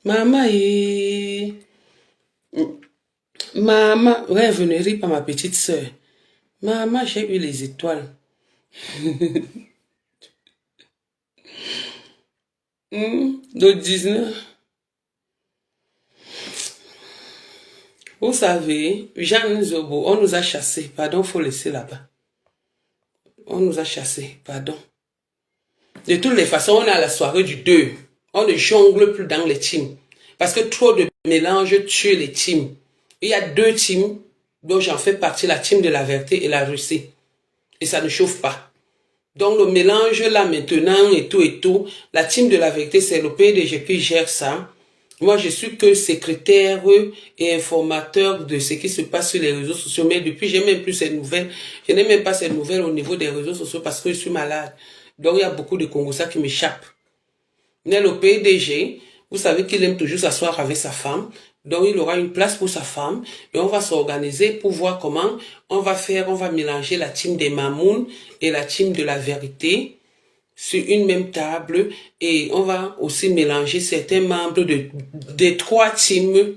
Maman, maman, ouais, venez pas ma petite soeur. Maman, j'ai eu les étoiles. De 19. Vous savez, Jeanne Zobo, on nous a chassés. Pardon, faut laisser là-bas. On nous a chassés, pardon. De toutes les façons, on est à la soirée du 2. On ne jongle plus dans les teams. Parce que trop de mélange tue les teams. Il y a 2 teams dont j'en fais partie, la team de la vérité et la Russie. Et ça ne chauffe pas. Donc le mélange là maintenant et tout, la team de la vérité, c'est le PDG qui gère ça. Moi, je suis que secrétaire et informateur de ce qui se passe sur les réseaux sociaux. Mais depuis, j'ai même plus ces nouvelles. Je n'ai même pas ces nouvelles au niveau des réseaux sociaux parce que je suis malade. Donc, il y a beaucoup de Congolais qui m'échappent. Mais le PDG, vous savez qu'il aime toujours s'asseoir avec sa femme. Donc, il aura une place pour sa femme. Et on va s'organiser pour voir comment on va faire. On va mélanger la team des Mamoun et la team de la vérité sur une même table. Et on va aussi mélanger certains membres des 3 teams.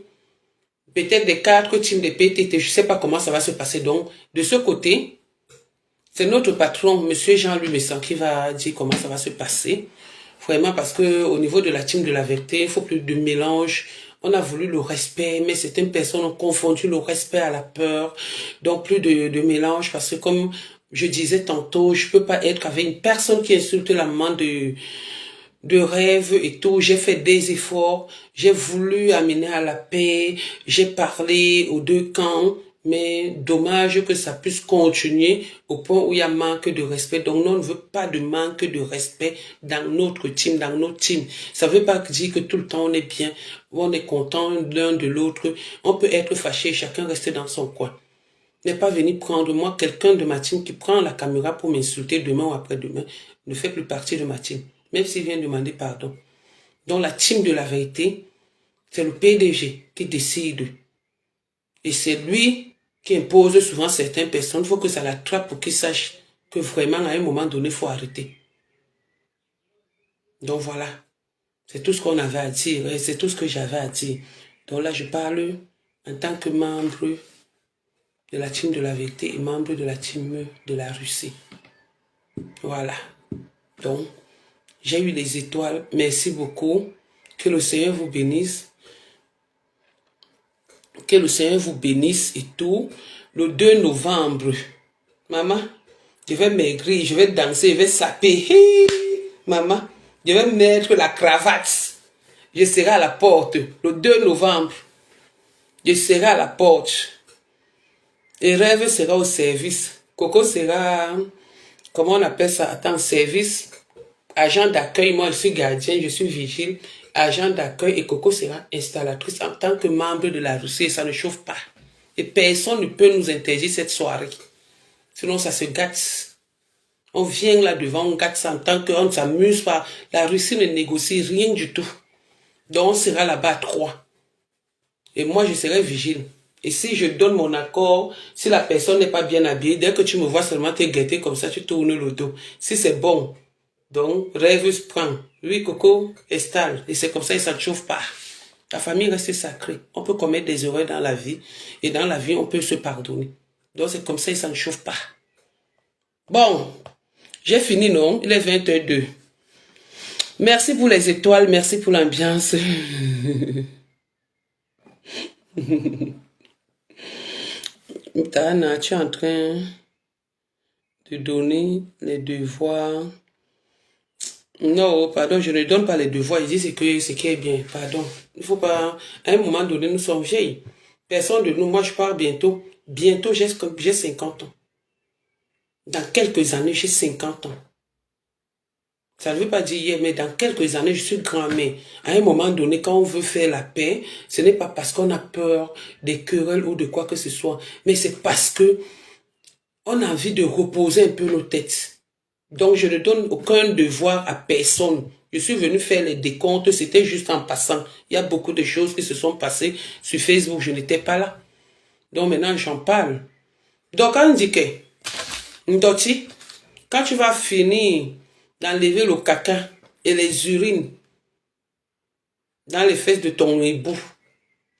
Peut-être des 4 teams de PTT. Je ne sais pas comment ça va se passer. Donc, de ce côté, c'est notre patron, monsieur Jean-Louis Messan, qui va dire comment ça va se passer. Vraiment, parce que au niveau de la team de la vérité, il faut plus de mélange. On a voulu le respect, mais certaines personnes ont confondu le respect à la peur. Donc, plus de mélange, parce que comme je disais tantôt, je peux pas être avec une personne qui insulte la maman de rêve et tout. J'ai fait des efforts. J'ai voulu amener à la paix. J'ai parlé aux 2 camps. Mais dommage que ça puisse continuer au point où il y a manque de respect. Donc, nous, on ne veut pas de manque de respect dans notre team, dans nos teams. Ça ne veut pas dire que tout le temps on est bien, on est content l'un de l'autre. On peut être fâché, chacun rester dans son coin. N'est pas venir prendre moi, quelqu'un de ma team qui prend la caméra pour m'insulter demain ou après-demain, ne fait plus partie de ma team. Même s'il vient demander pardon. Donc, la team de la vérité, c'est le PDG qui décide. Et c'est lui qui impose souvent certaines personnes. Il faut que ça l'attrape pour qu'il sache que vraiment, à un moment donné, il faut arrêter. Donc voilà. C'est tout ce qu'on avait à dire. C'est tout ce que j'avais à dire. Donc là, je parle en tant que membre de la team de la vérité et membre de la team de la Russie. Voilà. Donc, j'ai eu les étoiles. Merci beaucoup. Que le Seigneur vous bénisse. Que le Seigneur vous bénisse et tout. Le 2 novembre, maman, je vais maigrir, je vais danser, je vais saper. Maman, je vais mettre la cravate. Je serai à la porte le 2 novembre. Je serai à la porte. Et Rêve sera au service. Coco sera, comment on appelle ça? Attends, service. Agent d'accueil, moi je suis gardien, je suis vigile. Agent d'accueil et Coco sera installatrice en tant que membre de la Russie. Et ça ne chauffe pas. Et personne ne peut nous interdire cette soirée. Sinon ça se gâte. On vient là devant, on gâte ça en tant qu'on ne s'amuse pas. La Russie ne négocie rien du tout. Donc on sera là-bas à 3. Et moi je serai vigile. Et si je donne mon accord, si la personne n'est pas bien habillée, dès que tu me vois seulement te guetter comme ça, tu tournes le dos. Si c'est bon, donc Rêve se prend. Lui, Coco, installe. Et c'est comme ça, il ne s'en chauffe pas. La famille reste sacrée. On peut commettre des erreurs dans la vie. Et dans la vie, on peut se pardonner. Donc c'est comme ça, il ne s'en chauffe pas. Bon, j'ai fini, non? Il est 22h02. Merci pour les étoiles, merci pour l'ambiance. Tana, tu es en train de donner les devoirs. Non, pardon, je ne donne pas les devoirs. Je dis ce qui est bien. Pardon. Il ne faut pas... À un moment donné, nous sommes vieilles. Personne de nous, moi je pars bientôt. Bientôt, j'ai 50 ans. Dans quelques années, j'ai 50 ans. Ça ne veut pas dire hier, mais dans quelques années, je suis grand-mère. À un moment donné, quand on veut faire la paix, ce n'est pas parce qu'on a peur des querelles ou de quoi que ce soit, mais c'est parce que on a envie de reposer un peu nos têtes. Donc, je ne donne aucun devoir à personne. Je suis venu faire les décomptes, c'était juste en passant. Il y a beaucoup de choses qui se sont passées sur Facebook, je n'étais pas là. Donc, maintenant, j'en parle. Donc, on dit que, Ndoti, quand tu vas finir d'enlever le caca et les urines dans les fesses de ton hibou,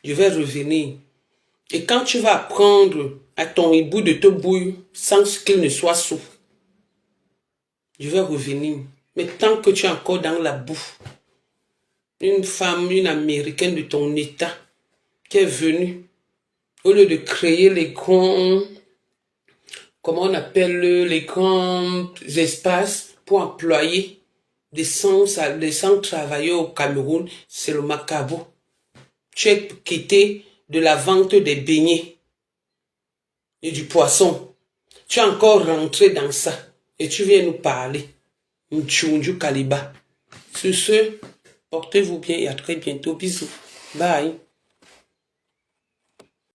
je vais revenir. Et quand tu vas apprendre à ton hibou de te bouillir sans qu'il ne soit sous, je vais revenir. Mais tant que tu es encore dans la bouffe, une femme, une américaine de ton état, qui est venue, au lieu de créer les grands, comment on appelle les grands espaces pour employer des 100 travailleurs au Cameroun, c'est le macabre. Tu es quitté de la vente des beignets et du poisson. Tu es encore rentré dans ça et tu viens nous parler. Mtchunju Kaliba. Sur ce, portez-vous bien et à très bientôt. Bisous. Bye.